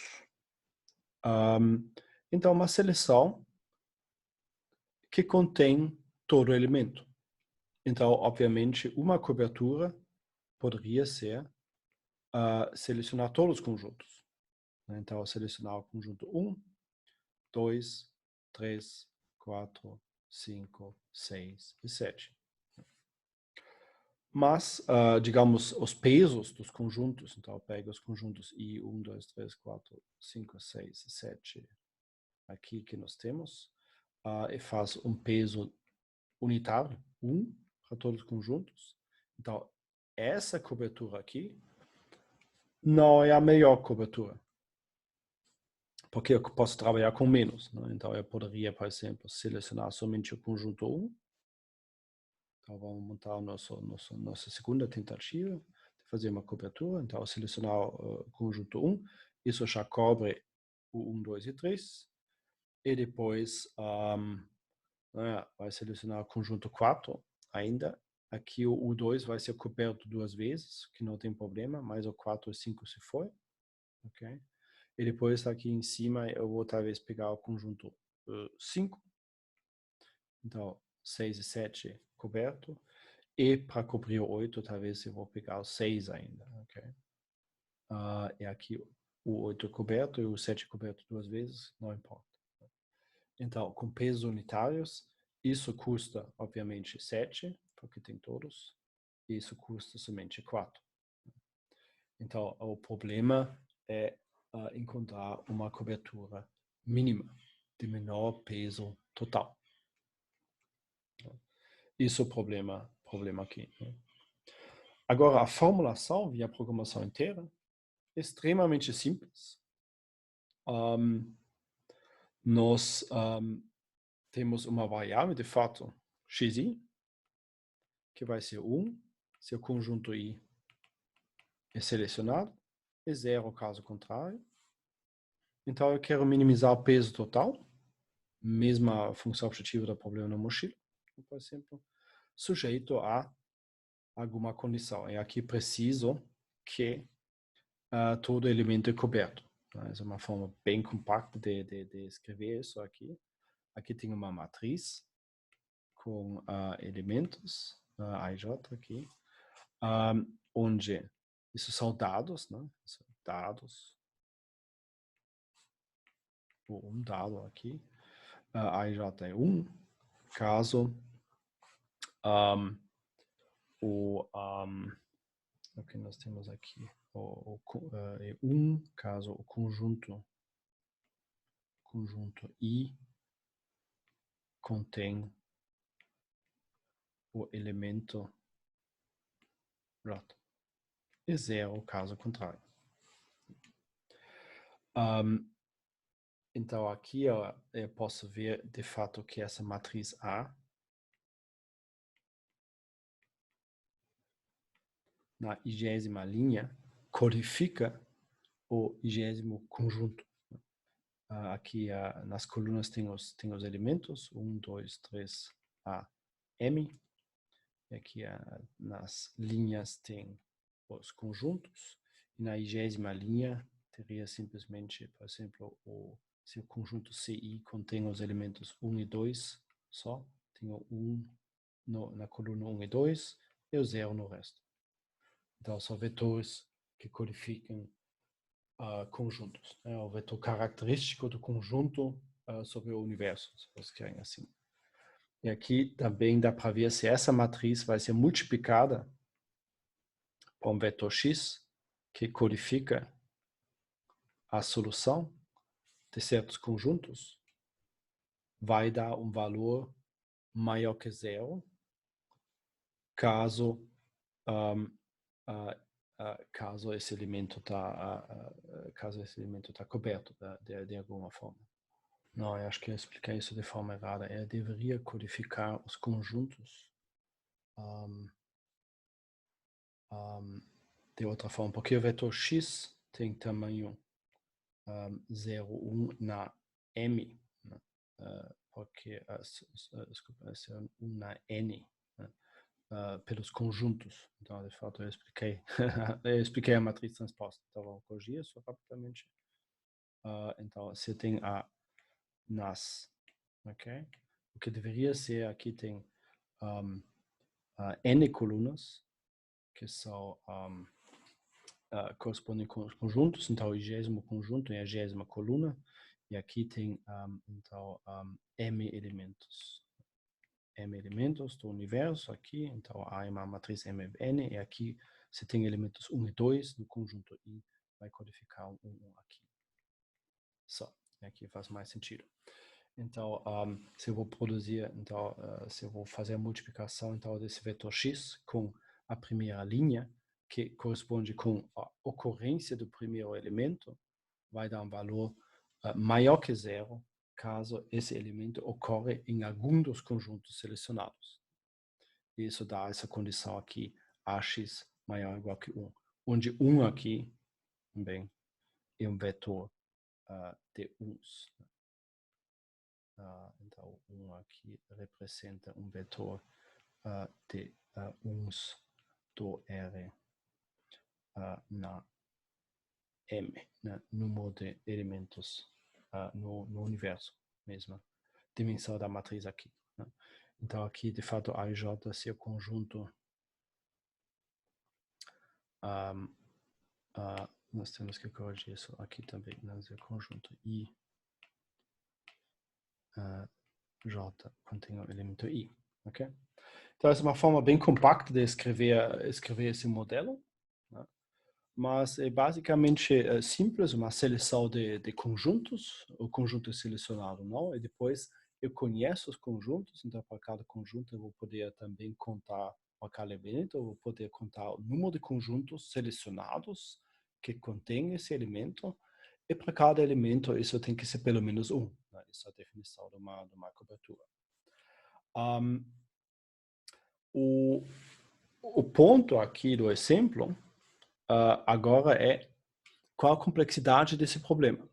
Então, uma seleção que contém todo elemento. Então, obviamente, uma cobertura poderia ser selecionar todos os conjuntos. Então, selecionar o conjunto 1, 2, 3, 4, 5, 6 e 7. Mas, digamos, os pesos dos conjuntos, então eu pego os conjuntos I, 1, 2, 3, 4, 5, 6, 7, aqui que nós temos, e faz um peso unitário, 1, para todos os conjuntos. Então, essa cobertura aqui não é a melhor cobertura, porque eu posso trabalhar com menos. Né? Então, eu poderia, por exemplo, selecionar somente o conjunto 1. Então, vamos montar nossa segunda tentativa de fazer uma cobertura. Então, selecionar o conjunto 1. Isso já cobre o 1, 2 e 3. E depois vai selecionar o conjunto 4 ainda. Aqui o U2 vai ser coberto duas vezes, que não tem problema, mas o 4 e 5 se foi. Okay? E depois aqui em cima eu vou talvez pegar o conjunto 5. Então, 6 e 7 coberto. E para cobrir o 8, talvez eu vou pegar o 6 ainda. Okay? E aqui o 8 é coberto e o 7 é coberto duas vezes, não importa. Então, com pesos unitários, isso custa, obviamente, 7, porque tem todos. E isso custa somente 4. Então, o problema é encontrar uma cobertura mínima, de menor peso total. Isso é o problema aqui. Né? Agora, a formulação via programação inteira é extremamente simples. Nós temos uma variável, de fato, xi, que vai ser 1, se o conjunto I é selecionado, e 0 caso contrário. Então, eu quero minimizar o peso total, mesma função objetiva do problema na mochila, por exemplo, sujeito a alguma condição. E aqui preciso que todo elemento é coberto. Essa é uma forma bem compacta de escrever isso aqui. Aqui tem uma matriz com elementos, IJ aqui, onde isso são dados, né? São dados, um dado aqui, IJ é 1, caso o que nós temos aqui, é 1, caso o conjunto I contém o elemento J. E 0, caso contrário. Então, aqui eu posso ver, de fato, que essa matriz A, na 20ª linha, codifica o 20º conjunto. Aqui nas colunas tem os elementos, 1, 2, 3, A, M. E aqui nas linhas tem os conjuntos. E na 20ª linha teria simplesmente, por exemplo, se o conjunto CI contém os elementos 1 e 2 só, tem o 1 na coluna 1 e 2 e o 0 no resto. Então, são vetores que codificam conjuntos. É o vetor característico do conjunto sobre o universo, se vocês querem assim. E aqui também dá para ver se essa matriz vai ser multiplicada por um vetor X que codifica a solução de certos conjuntos, vai dar um valor maior que 0 caso caso esse elemento está coberto de alguma forma. Não, eu acho que eu expliquei isso de forma errada. Eu deveria codificar os conjuntos de outra forma, porque o vetor X tem tamanho 0, 1 na M, né? Porque, desculpa, esse é 1 na N, né? Pelos conjuntos. Então, de fato, eu expliquei a matriz transposta. Então, vamos corrigir isso rapidamente. Então, você tem a nas, ok? O que deveria ser, aqui tem N colunas, que são correspondem com os conjuntos, então o 20º conjunto é a 20ª coluna, e aqui tem, então, M elementos. M elementos do universo aqui, então A é uma matriz MN, e aqui você tem elementos 1 e 2 no conjunto I, vai codificar um 1 aqui. Só, aqui faz mais sentido. Então, se eu vou produzir, então, se eu vou fazer a multiplicação então, desse vetor X com a primeira linha, que corresponde com a ocorrência do primeiro elemento, vai dar um valor maior que 0, caso esse elemento ocorra em algum dos conjuntos selecionados. Isso dá essa condição aqui, AX maior ou igual que 1, onde 1 aqui também é um vetor de 1s. Então, 1 aqui representa um vetor de 1s do R na M, né? Número de elementos no universo, mesma dimensão da matriz aqui. Né? Então, aqui, de fato, a IJ é o conjunto. Nós temos que corrigir isso aqui também, nós é o conjunto I. J contém o elemento I, ok? Então, essa é uma forma bem compacta de escrever esse modelo, né? Mas é basicamente simples, uma seleção de conjuntos, o conjunto é selecionado, não? E depois eu conheço os conjuntos, então para cada conjunto eu vou poder também contar para cada elemento, eu vou poder contar o número de conjuntos selecionados que contém esse elemento, e para cada elemento isso tem que ser pelo menos 1, né? Isso é a definição de uma cobertura. O ponto aqui do exemplo agora é qual a complexidade desse problema.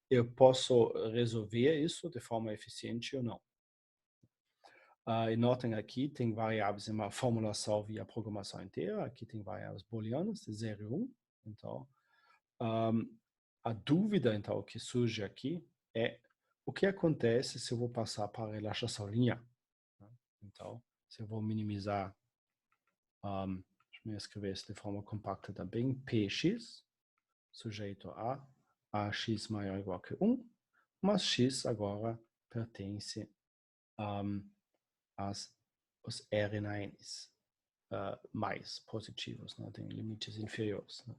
Eu posso resolver isso de forma eficiente ou não. E notem aqui, tem variáveis em uma formulação via programação inteira. Aqui tem variáveis booleanas de 0 e 1. Então, a dúvida então, que surge aqui é o que acontece se eu vou passar para a relaxação linear. Então, se eu vou minimizar, deixa eu escrever isso de forma compacta também, Px, sujeito a AX maior ou igual que 1, mas X agora pertence aos RNAs mais positivos, né? Tem limites inferiores. Né?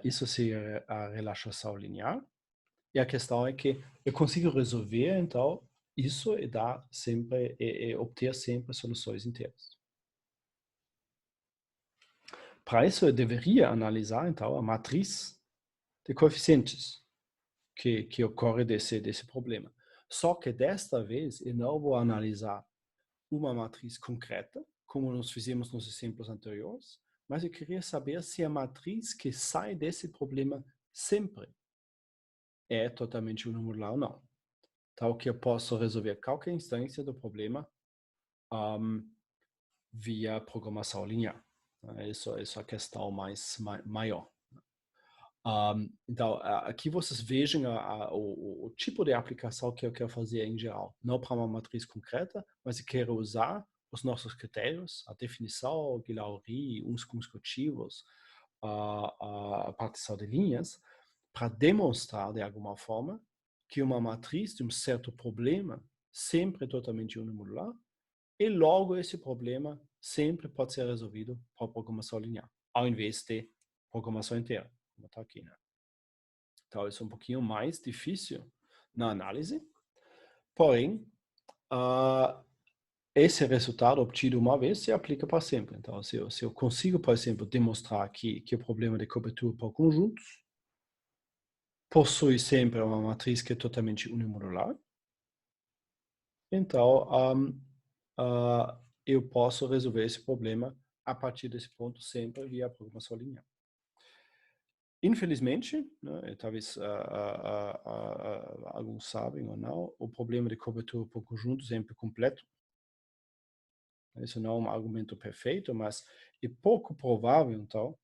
Isso seria a relaxação linear. E a questão é que eu consigo resolver, então, isso e dar sempre, e obter sempre soluções inteiras. Para isso, eu deveria analisar, então, a matriz de coeficientes que ocorre desse problema. Só que desta vez eu não vou analisar uma matriz concreta, como nós fizemos nos exemplos anteriores, mas eu queria saber se a matriz que sai desse problema sempre é totalmente unimodular ou não. Tal que eu posso resolver qualquer instância do problema via programação linear. Isso é a questão maior. Então, aqui vocês vejam o tipo de aplicação que eu quero fazer em geral. Não para uma matriz concreta, mas eu quero usar os nossos critérios, a definição, Guilherme, uns consecutivos, a partição de linhas, para demonstrar, de alguma forma, que uma matriz de um certo problema sempre é totalmente unimodular e logo esse problema sempre pode ser resolvido por programação linear, ao invés de programação inteira, como está aqui, né? Então, isso é um pouquinho mais difícil na análise, porém, esse resultado obtido uma vez se aplica para sempre. Então, se eu consigo, por exemplo, demonstrar que o problema de cobertura por conjuntos possui sempre uma matriz que é totalmente unimodular, então eu posso resolver esse problema a partir desse ponto sempre via programação linear. Infelizmente, né, talvez alguns sabem ou não, o problema de cobertura por conjuntos é incompleto. Isso não é um argumento perfeito, mas é pouco provável, então,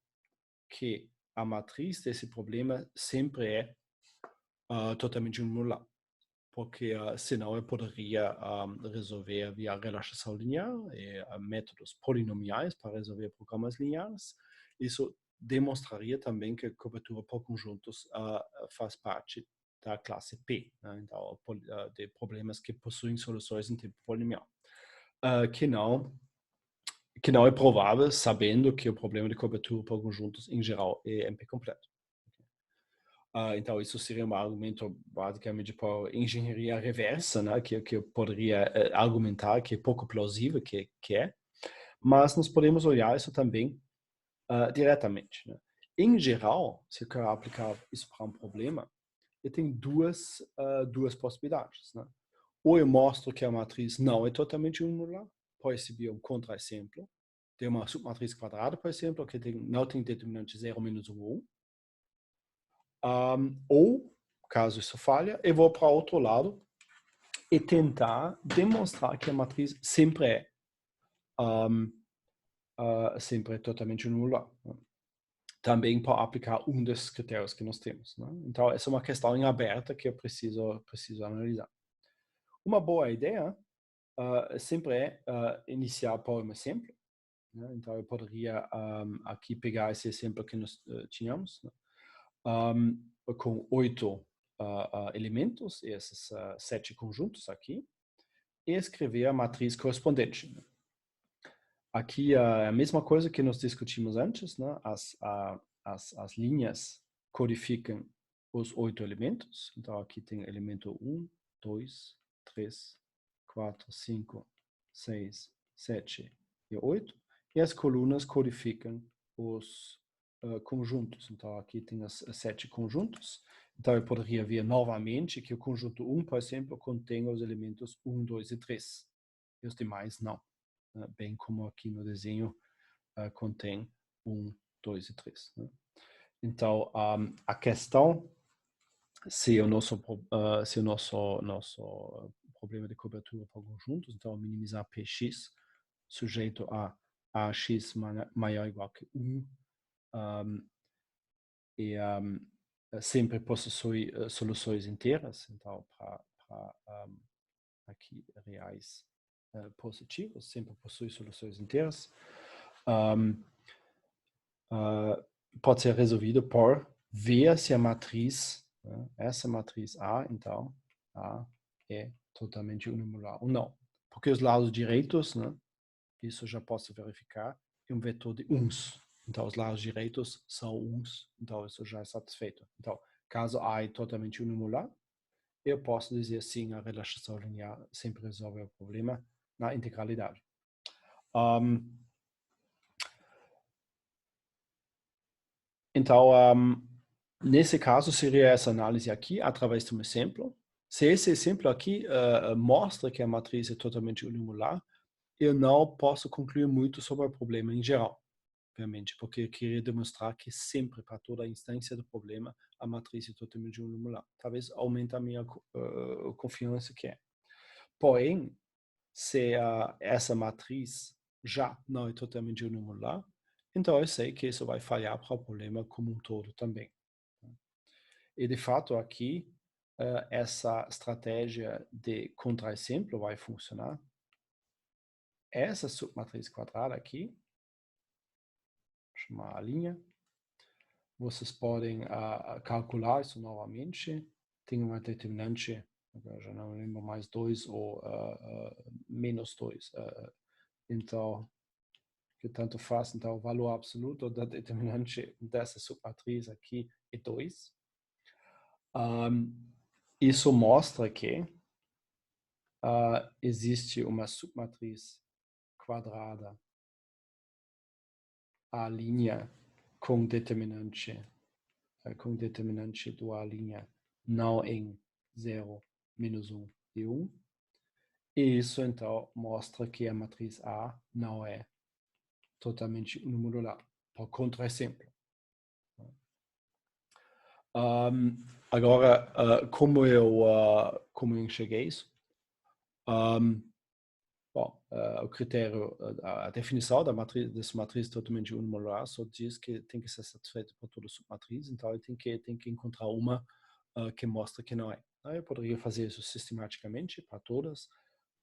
que a matriz desse problema sempre é totalmente unimodular. Porque senão eu poderia resolver via relaxação linear e métodos polinomiais para resolver programas lineares. Isso demonstraria também que a cobertura por conjuntos faz parte da classe P, né? Então, de problemas que possuem soluções em tipo polinomial. Que não é provável, sabendo que o problema de cobertura por conjuntos, em geral, é MP completo. Então, isso seria um argumento basicamente por engenharia reversa, né? que eu poderia argumentar que é pouco plausível, que é, mas nós podemos olhar isso também diretamente. Né? Em geral, se eu quero aplicar isso para um problema, eu tenho duas possibilidades. Né? Ou eu mostro que a matriz não é totalmente unimodular, pode ser um contra-exemplo. Tem uma submatriz quadrada, por exemplo, que não tem determinante 0, menos 1 ou 1. Ou, caso isso falha, eu vou para o outro lado e tentar demonstrar que a matriz sempre é totalmente unimodular. Né? Também para aplicar um desses critérios que nós temos. Né? Então, essa é uma questão em aberta que eu preciso analisar. Uma boa ideia sempre é iniciar por um exemplo. Né? Então, eu poderia aqui pegar esse exemplo que nós tínhamos, né? Com 8 elementos, esses 7 conjuntos aqui, e escrever a matriz correspondente. Aqui é a mesma coisa que nós discutimos antes, né? As linhas codificam os 8 elementos. Então, aqui tem elemento 1, 2, 3, 4, 5, 6, 7 e 8. E as colunas codificam os conjuntos. Então, aqui tem as 7 conjuntos. Então, eu poderia ver novamente que o conjunto 1, por exemplo, contém os elementos 1, 2 e 3. E os demais não. Bem como aqui no desenho contém 1, 2 e 3. Né? Então, a questão se o nosso problema de cobertura por conjuntos, então minimizar Px sujeito a Ax maior ou igual que 1, e sempre possui soluções inteiras, então para aqui reais positivos, sempre possui soluções inteiras, pode ser resolvido por ver se a matriz, né, essa matriz A, então, A é totalmente unimodular ou não. Porque os lados direitos, né, isso já posso verificar, é um vetor de uns. Então, os lados direitos são uns, então isso já é satisfeito. Então, caso A é totalmente unimodular, eu posso dizer sim, a relaxação linear sempre resolve o problema na integralidade. Então, Nesse caso, seria essa análise aqui, através de um exemplo. Se esse exemplo aqui mostra que a matriz é totalmente unimodular, eu não posso concluir muito sobre o problema em geral, obviamente, porque eu queria demonstrar que sempre, para toda a instância do problema, a matriz é totalmente unimodular. Talvez aumente a minha confiança que é. Porém, se essa matriz já não é totalmente unimodular, então eu sei que isso vai falhar para o problema como um todo também. E, de fato, aqui, essa estratégia de contra-exemplo vai funcionar. Essa submatriz quadrada aqui, chamar a linha, vocês podem calcular isso novamente. Tem uma determinante, eu já não lembro mais, 2 ou menos 2. Então, que tanto faz, então o valor absoluto da determinante dessa submatriz aqui é 2. Isso mostra que existe uma submatriz quadrada A' com determinante do A' não em 0, menos 1 e 1. E isso, então, mostra que a matriz A não é totalmente unimodular, por contra-exemplo. Agora, como eu enxerguei isso? Bom, o critério, a definição dessa matriz totalmente unimodular só diz que tem que ser satisfeita por toda submatriz, então eu tenho que encontrar uma que mostra que não é. Eu poderia fazer isso sistematicamente para todas,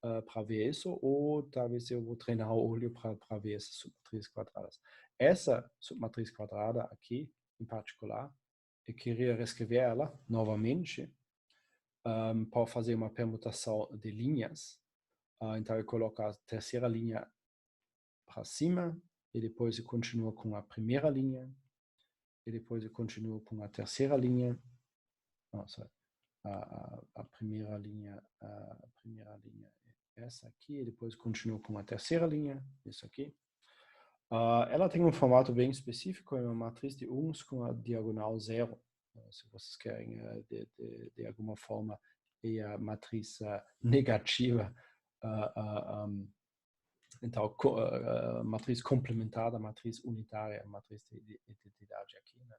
para ver isso, ou talvez eu vou treinar o olho para ver essas submatrizes quadradas. Essa submatriz quadrada aqui, em particular, eu queria reescrever ela novamente para fazer uma permutação de linhas. Então eu coloco a terceira linha para cima, e depois eu continuo com a primeira linha, e depois eu continuo com a terceira linha. Nossa, a primeira linha é essa aqui, e depois continuo com a terceira linha, isso aqui. Ela tem um formato bem específico, é uma matriz de uns com a diagonal 0. Se vocês querem, de alguma forma, é a matriz negativa. Então, matriz complementar, matriz unitária, matriz de identidade aqui. Né?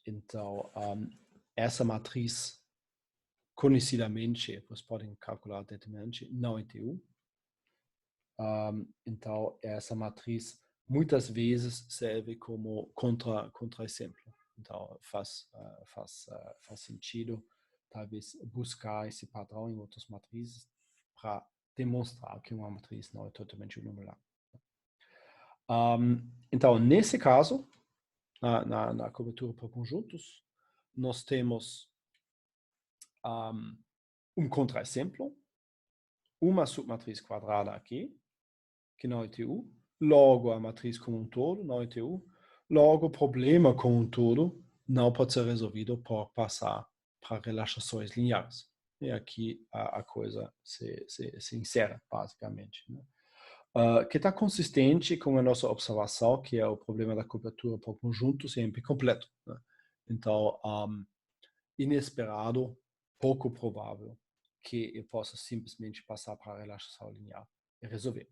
Então, essa matriz, conhecidamente, vocês podem calcular determinante, não é TU. Então, essa matriz muitas vezes serve como contra-exemplo. Então, faz sentido, talvez, buscar esse padrão em outras matrizes para demonstrar que uma matriz não é totalmente unimodular. Então, nesse caso, na cobertura por conjuntos, nós temos um contra-exemplo, uma submatriz quadrada aqui, que não é TU, logo a matriz como um todo não é TU, logo o problema como um todo não pode ser resolvido por passar para relaxações lineares. E aqui a coisa se encerra, basicamente. Né? Que está consistente com a nossa observação, que é o problema da cobertura por conjunto sempre completo. Né? Então, inesperado, pouco provável que eu possa simplesmente passar para a relaxação linear e resolver.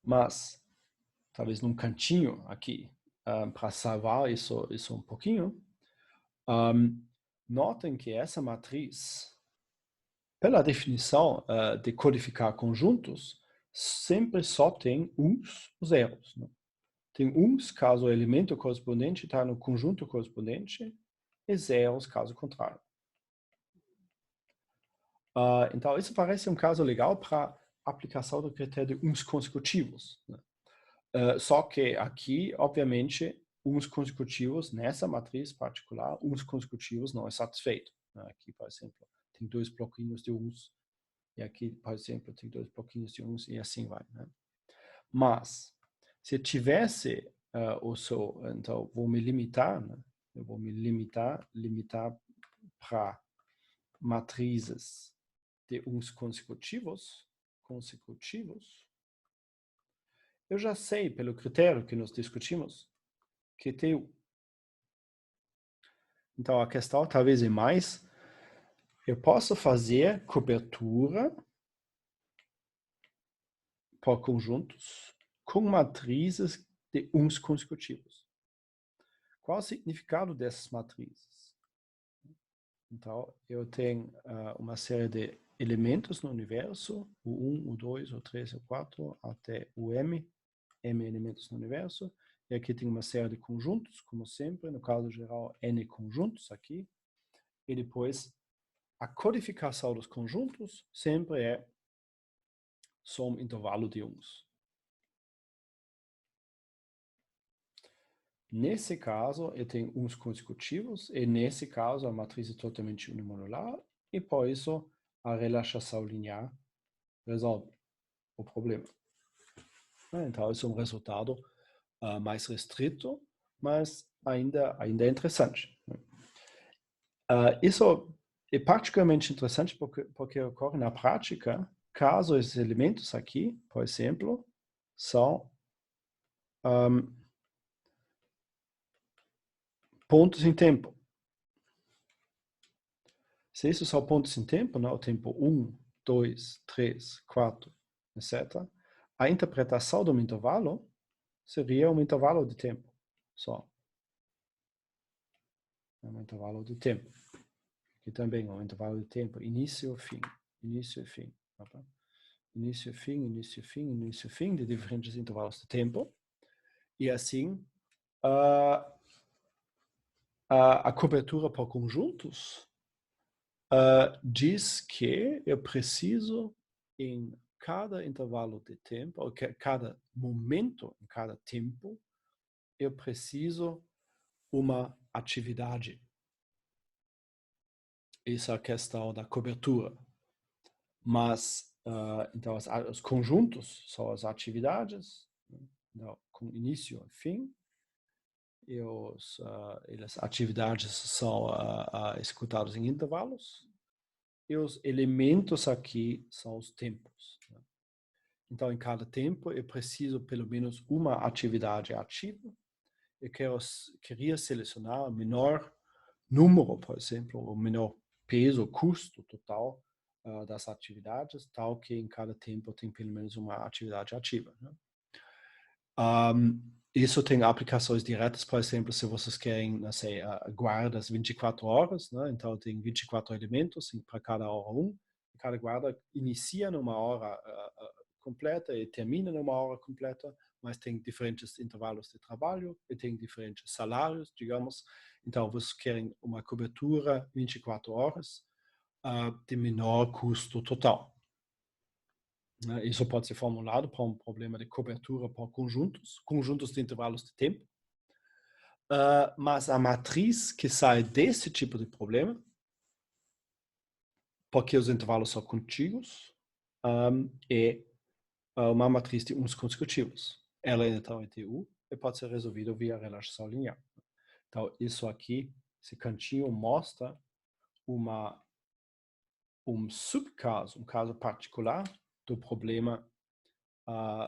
Mas, talvez num cantinho aqui, para salvar isso um pouquinho, notem que essa matriz, pela definição de codificar conjuntos, sempre só tem uns zeros. Né? Tem uns caso o elemento correspondente está no conjunto correspondente e zeros caso contrário. Então, isso parece um caso legal para aplicação do critério de uns consecutivos. Né? Só que aqui, obviamente, uns consecutivos, nessa matriz particular, uns consecutivos não é satisfeito. Né? Aqui, por exemplo, tem 2 bloquinhos de uns, e aqui, por exemplo, tem 2 bloquinhos de uns, e assim vai. Né? Mas, se tivesse então, vou me limitar, né? Eu vou me limitar para matrizes de uns consecutivos, eu já sei, pelo critério que nós discutimos, que TU. Então, a questão talvez é mais, eu posso fazer cobertura por conjuntos com matrizes de uns consecutivos. Qual o significado dessas matrizes? Então, eu tenho uma série de elementos no universo, o 1, o 2, o 3, o 4, até o M elementos no universo. E aqui tem uma série de conjuntos, como sempre, no caso geral, N conjuntos aqui. E depois, a codificação dos conjuntos sempre é só um intervalo de uns. Nesse caso, eu tenho uns consecutivos, e nesse caso, a matriz é totalmente unimodular, e por isso, a relaxação linear resolve o problema. Então, esse é um resultado mais restrito, mas ainda é interessante. Isso é particularmente interessante porque ocorre na prática, caso esses elementos aqui, por exemplo, são pontos em tempo. Se isso são pontos em tempo, o tempo 1, 2, 3, 4, etc., a interpretação de um intervalo seria um intervalo de tempo só. É um intervalo de tempo. Aqui também é um intervalo de tempo, início e fim. Início e fim. Tá? Início e fim, início e fim, início e fim, de diferentes intervalos de tempo. E assim, a cobertura por conjuntos diz que eu preciso, em cada intervalo de tempo, ou cada momento, em cada tempo, eu preciso uma atividade. Essa é a questão da cobertura. Mas, então, os conjuntos são as atividades, né, com início e fim, e as atividades são executadas em intervalos, e os elementos aqui são os tempos. Né? Então, em cada tempo, eu preciso pelo menos uma atividade ativa. Eu queria selecionar o menor número, por exemplo, o menor peso, custo total das atividades, tal que em cada tempo tem pelo menos uma atividade ativa. Né? Isso tem aplicações diretas, por exemplo, se vocês querem, não sei, guardas 24 horas, né? Então tem 24 elementos para cada hora um. Cada guarda inicia numa hora completa e termina numa hora completa, mas tem diferentes intervalos de trabalho e tem diferentes salários, digamos. Então, vocês querem uma cobertura 24 horas de menor custo total. Isso pode ser formulado para um problema de cobertura por conjuntos de intervalos de tempo. Mas a matriz que sai desse tipo de problema, porque os intervalos são contíguos, é uma matriz de uns consecutivos. Ela então é TU e pode ser resolvida via relaxação linear. Então, isso aqui, esse cantinho mostra um subcaso, um caso particular do problema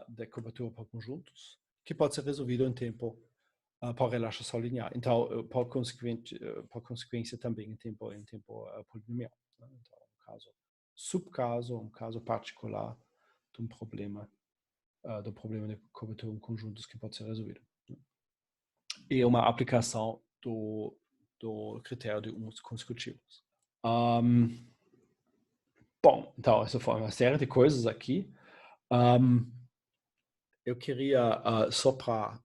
da cobertura por conjuntos, que pode ser resolvido em tempo por relaxação linear. Então, por consequência também em tempo polinomial. Né? Então, um caso particular de um problema, do problema de cobertura em conjuntos que pode ser resolvido. Né? E uma aplicação do critério de uns consecutivos. Bom, então, essa foi uma série de coisas aqui. Eu queria, só para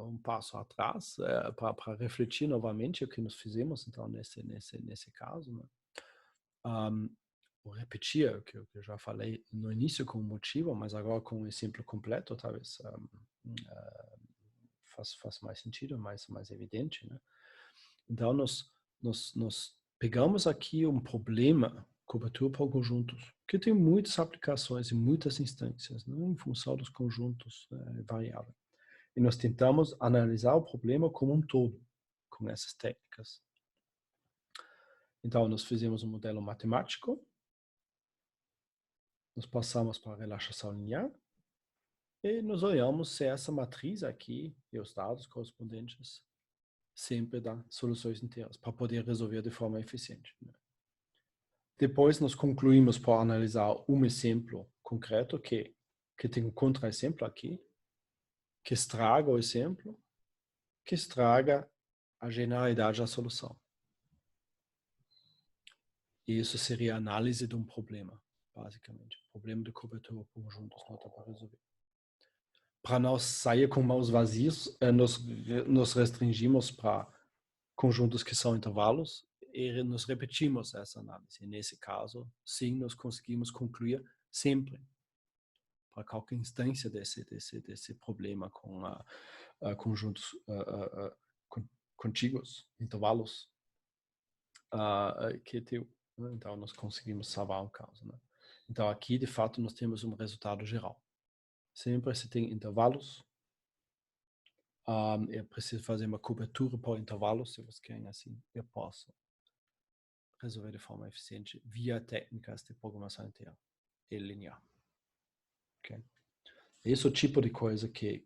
um passo atrás, para refletir novamente o que nós fizemos, então, nesse caso. Né? Vou repetir o que eu já falei no início com o motivo, mas agora com um exemplo completo, talvez faz mais sentido, mais evidente. Né? Então, nós pegamos aqui um problema, cobertura por conjuntos, que tem muitas aplicações em muitas instâncias, né, em função dos conjuntos variáveis. E nós tentamos analisar o problema como um todo, com essas técnicas. Então, nós fizemos um modelo matemático, nós passamos para a relaxação linear, E nós olhamos se essa matriz aqui e os dados correspondentes sempre dão soluções inteiras para poder resolver de forma eficiente. Depois nós concluímos por analisar um exemplo concreto que tem um contra-exemplo aqui, que estraga o exemplo, que estraga a generalidade da solução. E isso seria a análise de um problema, basicamente. Problema de cobertura por conjuntos, não dá para resolver. Para não sair com mãos vazias, nos restringimos para conjuntos que são intervalos e nos repetimos essa análise. E nesse caso, sim, nós conseguimos concluir sempre para qualquer instância desse problema com conjuntos contíguos, intervalos, que tem. Então, nós conseguimos salvar um caso. Né? Então, aqui, de fato, nós temos um resultado geral. Sempre se tem intervalos, eu preciso fazer uma cobertura por intervalos, se vocês querem assim, eu posso resolver de forma eficiente via técnicas de programação inteira e linear. Okay? Esse é o tipo de coisa que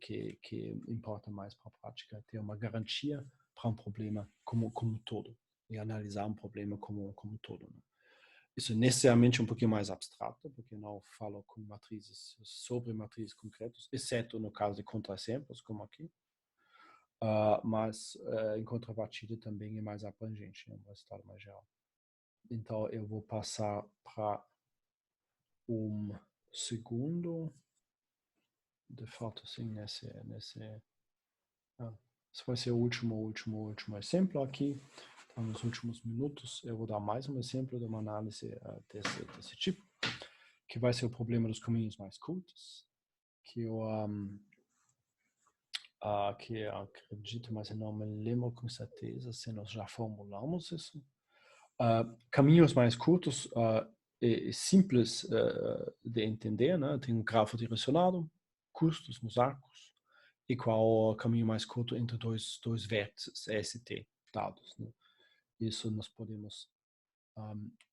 importa mais para a prática, ter uma garantia para um problema como todo e analisar um problema como todo. Né? Isso é necessariamente um pouquinho mais abstrato, porque não falo com matrizes sobre matrizes concretas, exceto no caso de contraexemplos, como aqui. Mas em contrapartida também é mais abrangente, é um resultado mais geral. Então eu vou passar para um segundo, de fato, sim, esse vai ser o último exemplo aqui. Então, nos últimos minutos eu vou dar mais um exemplo de uma análise desse tipo, que vai ser o problema dos caminhos mais curtos, que eu acredito, mas eu não me lembro com certeza se nós já formulamos isso. Caminhos mais curtos é simples de entender, né? Tem um grafo direcionado, custos nos arcos, e qual o caminho mais curto entre dois vértices ST dados. Né? Isso nós podemos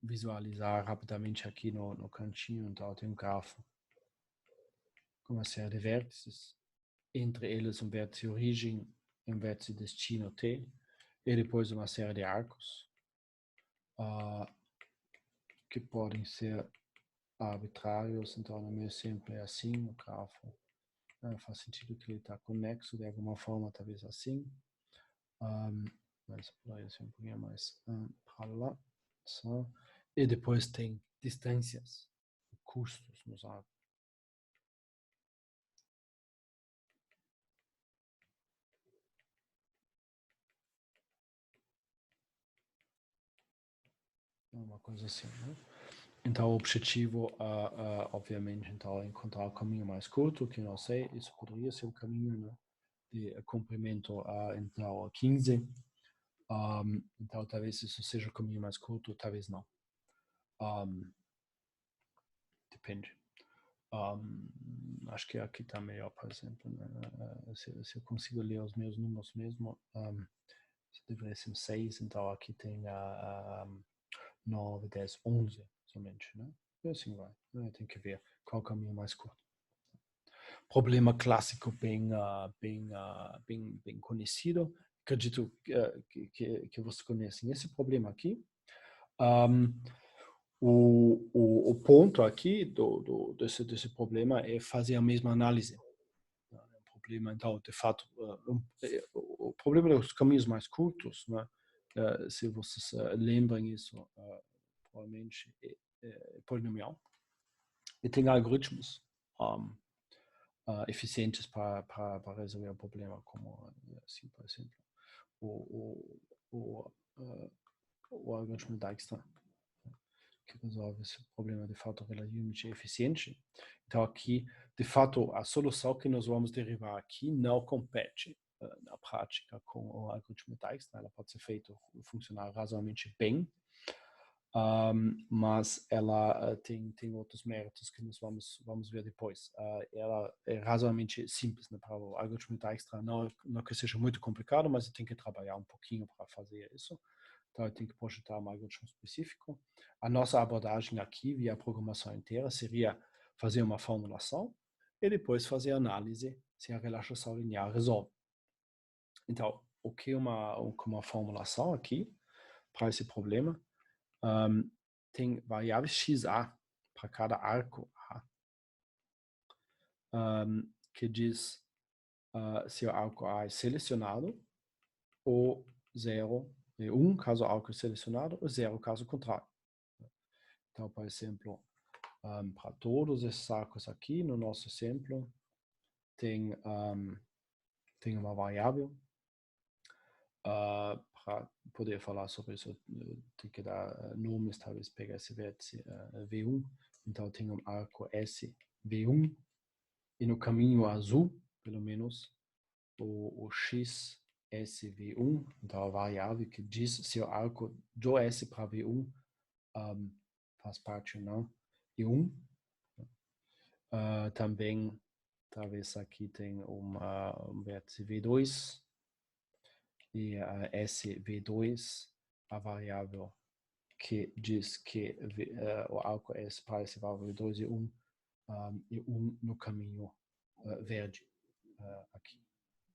visualizar rapidamente aqui no cantinho. Então tem um grafo com uma série de vértices, entre eles um vértice origem e um vértice destino T, e depois uma série de arcos que podem ser arbitrários. Então no meu exemplo é assim, o grafo faz sentido que ele está conexo de alguma forma, talvez assim, mas poderia ser um pouquinho mais para lá, só. E depois tem distâncias, custos nos arcos. Uma coisa assim, né? Então, o objetivo, obviamente, então, é encontrar o caminho mais curto, que não sei, isso poderia ser o caminho, né, de comprimento então, 15. Então, talvez isso seja o caminho mais curto, talvez não. Depende. Acho que aqui está melhor, por exemplo. Né? Se eu consigo ler os meus números mesmo, deveria ser 6, então aqui tem 9, 10, 11 somente, né? E assim vai. Tem que ver qual é o caminho mais curto. Problema clássico bem conhecido. Acredito que você conhece esse problema aqui. O ponto aqui desse problema é fazer a mesma análise. O problema, então, de fato, o problema dos caminhos mais curtos, né? Se vocês lembram isso, provavelmente é polinomial. E tem algoritmos eficientes para resolver o problema, como assim, por exemplo, o algoritmo Dijkstra, que resolve esse problema de fato relativamente eficiente. Então aqui, de fato, a solução que nós vamos derivar aqui não compete na prática com o algoritmo Dijkstra. Ela pode ser feita funcionar razoavelmente bem, mas ela tem outros méritos que nós vamos ver depois. Ela é razoavelmente simples, né, para o algoritmo Dijkstra, não que seja muito complicado, mas eu tenho que trabalhar um pouquinho para fazer isso. Então eu tenho que projetar um algoritmo específico. A nossa abordagem aqui, via programação inteira, seria fazer uma formulação e depois fazer a análise se a relaxação linear resolve. Então, o que é uma formulação aqui para esse problema? Tem variável xa para cada arco A, que diz se o arco A é selecionado, ou 0 é 1 caso o arco é selecionado, ou 0 caso contrário. Então, por exemplo, para todos esses arcos aqui, no nosso exemplo, tem uma variável. Para poder falar sobre isso, tem que dar nomes, talvez pegar esse vértice V1. Então, tem um arco S V1, e no caminho azul, pelo menos, o X SV1, então a variável que diz se o arco do S para V1 faz parte ou não, e 1. Também, talvez aqui tem um vértice V2, e a SV2, a variável que diz que o arco S para esse válvula V2 e 1, e 1 no caminho verde aqui.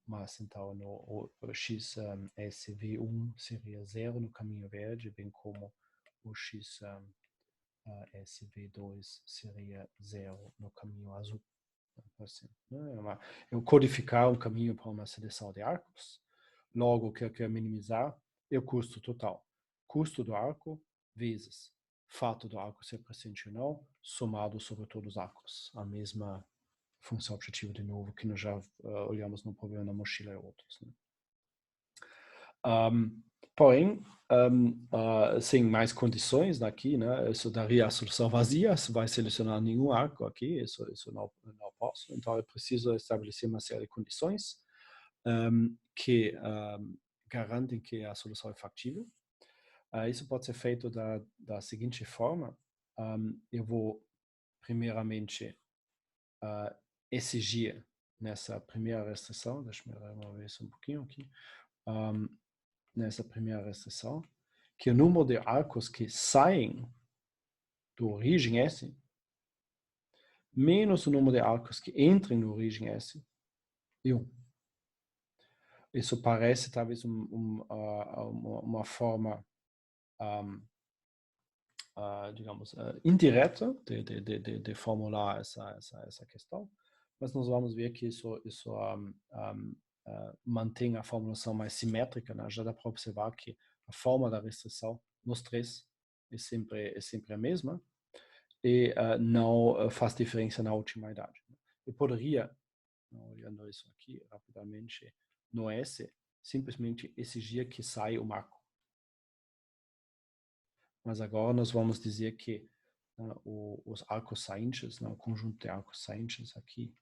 Mas então o X SV1 seria 0 no caminho verde, bem como o X SV2 seria 0 no caminho azul. Assim, né? Eu codificar um caminho para uma seleção de arcos. Logo, o que eu quero minimizar é o custo total. Custo do arco vezes fato do arco ser presente ou não, somado sobre todos os arcos. A mesma função objetiva, de novo, que nós já olhamos no problema da mochila e outros. Né? Porém, sem mais condições aqui, né? Isso daria a solução vazia, se vai selecionar nenhum arco aqui, isso não posso. Então, eu preciso estabelecer uma série de condições que garantem que a solução é factível. Isso pode ser feito da seguinte forma. Eu vou, primeiramente, exigir nessa primeira restrição, deixa-me remover isso um pouquinho aqui, nessa primeira restrição, que o número de arcos que saem do origem S menos o número de arcos que entram no origem S é 1. Isso parece talvez uma forma, digamos, indireta de formular essa questão, mas nós vamos ver que isso mantém a formulação mais simétrica, né? Já dá para observar que a forma da restrição nos três é sempre a mesma e não faz diferença na ultimidade. Eu poderia, olhando isso aqui rapidamente, no S, simplesmente exigir que saia o marco. Mas agora nós vamos dizer que os arcos saíntes, o conjunto de arcos saíntes aqui,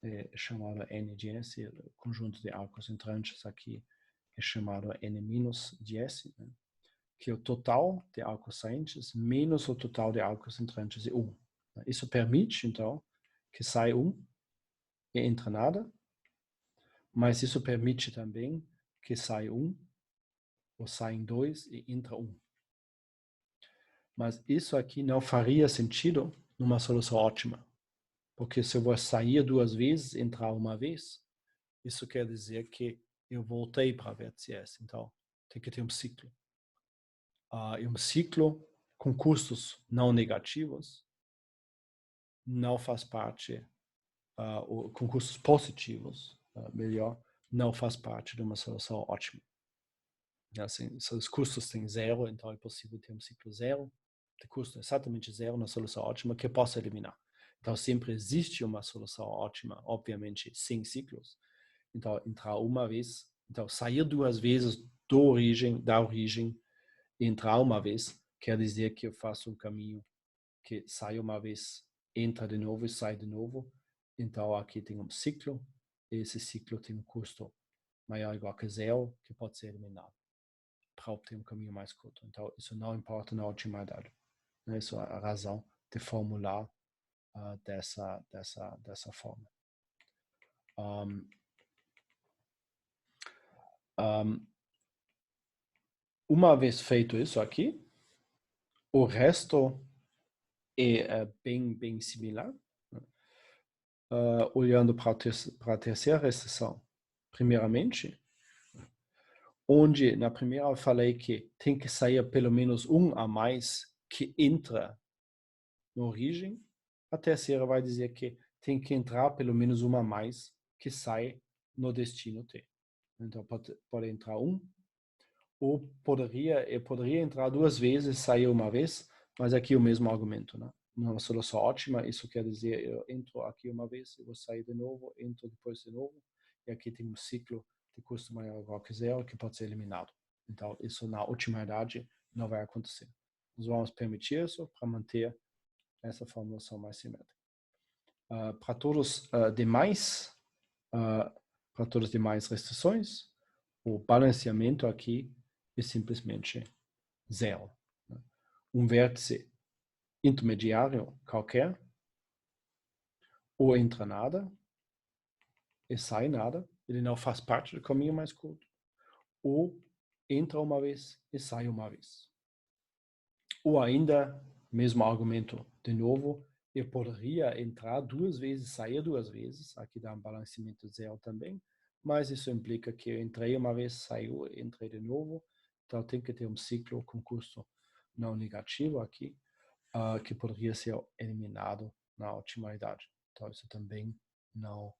é chamado N de S, o conjunto de arcos entrantes aqui é chamado N minus de S, né? Que é o total de arcos saíntes menos o total de arcos entrantes é 1. Isso permite, então, que saia 1 e entra nada, mas isso permite também que saia 1 ou saia 2 e entra 1. Mas isso aqui não faria sentido numa solução ótima. Porque se eu vou sair 2 vezes, entrar uma vez, isso quer dizer que eu voltei para a vértice S. Então, tem que ter um ciclo. E um ciclo com custos não negativos não faz parte, com custos positivos, melhor, não faz parte de uma solução ótima. Assim, se os custos têm 0, então é possível ter um ciclo 0, de custo exatamente 0 na solução ótima que eu posso eliminar. Então, sempre existe uma solução ótima, obviamente, sem ciclos. Então, entrar uma vez, então sair 2 vezes da origem, e entrar uma vez, quer dizer que eu faço um caminho que sai uma vez, entra de novo e sai de novo. Então, aqui tem um ciclo, e esse ciclo tem um custo maior ou igual que 0, que pode ser eliminado para obter um caminho mais curto. Então, isso não importa na ultimidade. Isso é a razão de formular dessa forma. Uma vez feito isso aqui, o resto é bem similar. olhando para a terceira restrição, primeiramente, onde na primeira eu falei que tem que sair pelo menos um a mais que entra na origem, a terceira vai dizer que tem que entrar pelo menos uma a mais que sai no destino T. Então pode entrar um, ou poderia entrar duas vezes, sair uma vez, mas aqui é o mesmo argumento, né? Uma solução ótima, isso quer dizer, eu entro aqui uma vez, eu vou sair de novo, entro depois de novo, e aqui tem um ciclo de custo maior ou igual que zero que pode ser eliminado. Então, isso na otimidade não vai acontecer. Nós vamos permitir isso para manter essa formulação mais simétrica. Para todas as demais restrições, o balanceamento aqui é simplesmente zero. Um vértice intermediário qualquer, ou entra nada, e sai nada, ele não faz parte do caminho mais curto, ou entra uma vez e sai uma vez. Ou ainda, mesmo argumento de novo, eu poderia entrar duas vezes, sair duas vezes, aqui dá um balanceamento zero também, mas isso implica que eu entrei uma vez, saiu, entrei de novo, então tem que ter um ciclo com custo não negativo aqui, que poderia ser eliminado na otimidade. Então isso também não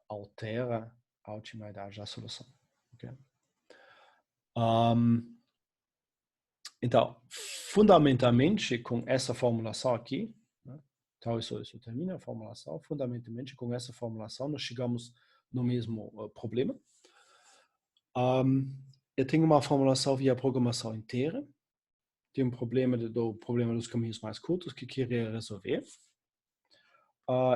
altera a otimidade da solução. Okay? Então, fundamentalmente, com essa formulação aqui, né, então isso termina a formulação, fundamentalmente com essa formulação nós chegamos no mesmo problema. Eu tenho uma formulação via programação inteira, tem um problema do problema dos caminhos mais curtos que queria resolver.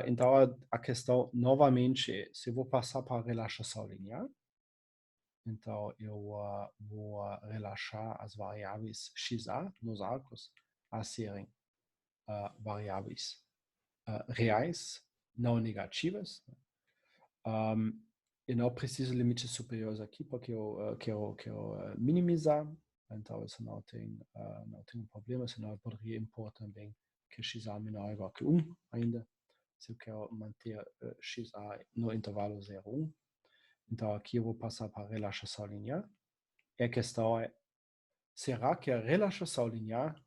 Então a questão novamente, se eu vou passar para a relaxação linear, então eu vou relaxar as variáveis XA nos arcos a serem variáveis reais, não negativas. Eu não preciso de limites superiores aqui porque eu quero minimizar. Então isso não tem um problema, senão eu poderia impor também que XA menor ou igual que 1 ainda, se eu quero manter XA no intervalo 0, 1. Então aqui eu vou passar para a relaxação linear. E a questão é, será que a relaxação linear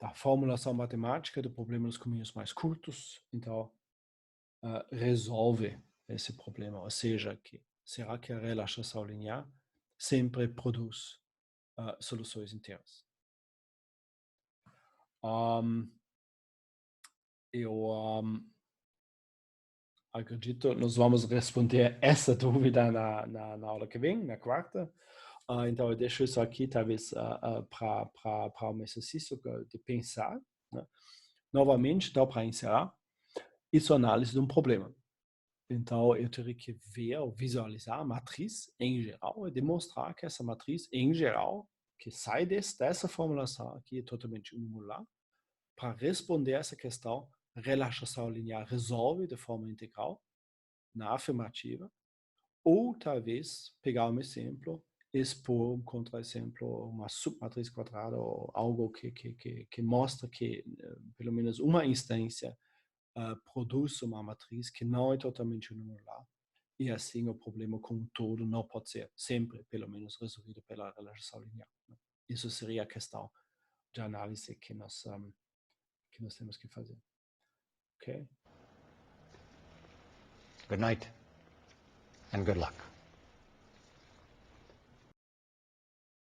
da formulação matemática do problema dos caminhos mais curtos, então resolve esse problema? Ou seja, será que a relaxação linear sempre produz soluções inteiras? Eu acredito, nós vamos responder essa dúvida na aula que vem, na quarta. Então, eu deixo isso aqui, talvez, para um exercício de pensar. Né? Novamente, então, para encerrar, isso é análise de um problema. Então, eu teria que ver ou visualizar a matriz em geral e demonstrar que essa matriz, em geral, que sai dessa formulação aqui, é totalmente unipolar, para responder essa questão, relaxação linear resolve de forma integral, na afirmativa, ou talvez pegar um exemplo, expor um contra-exemplo, uma submatriz quadrada, ou algo que mostra que pelo menos uma instância produz uma matriz que não é totalmente unipolar. E assim o problema como todo não pode ser sempre, pelo menos, resolvido pela relaxação linear. Isso seria a questão de análise que nós temos que fazer. Ok? Good night and good luck.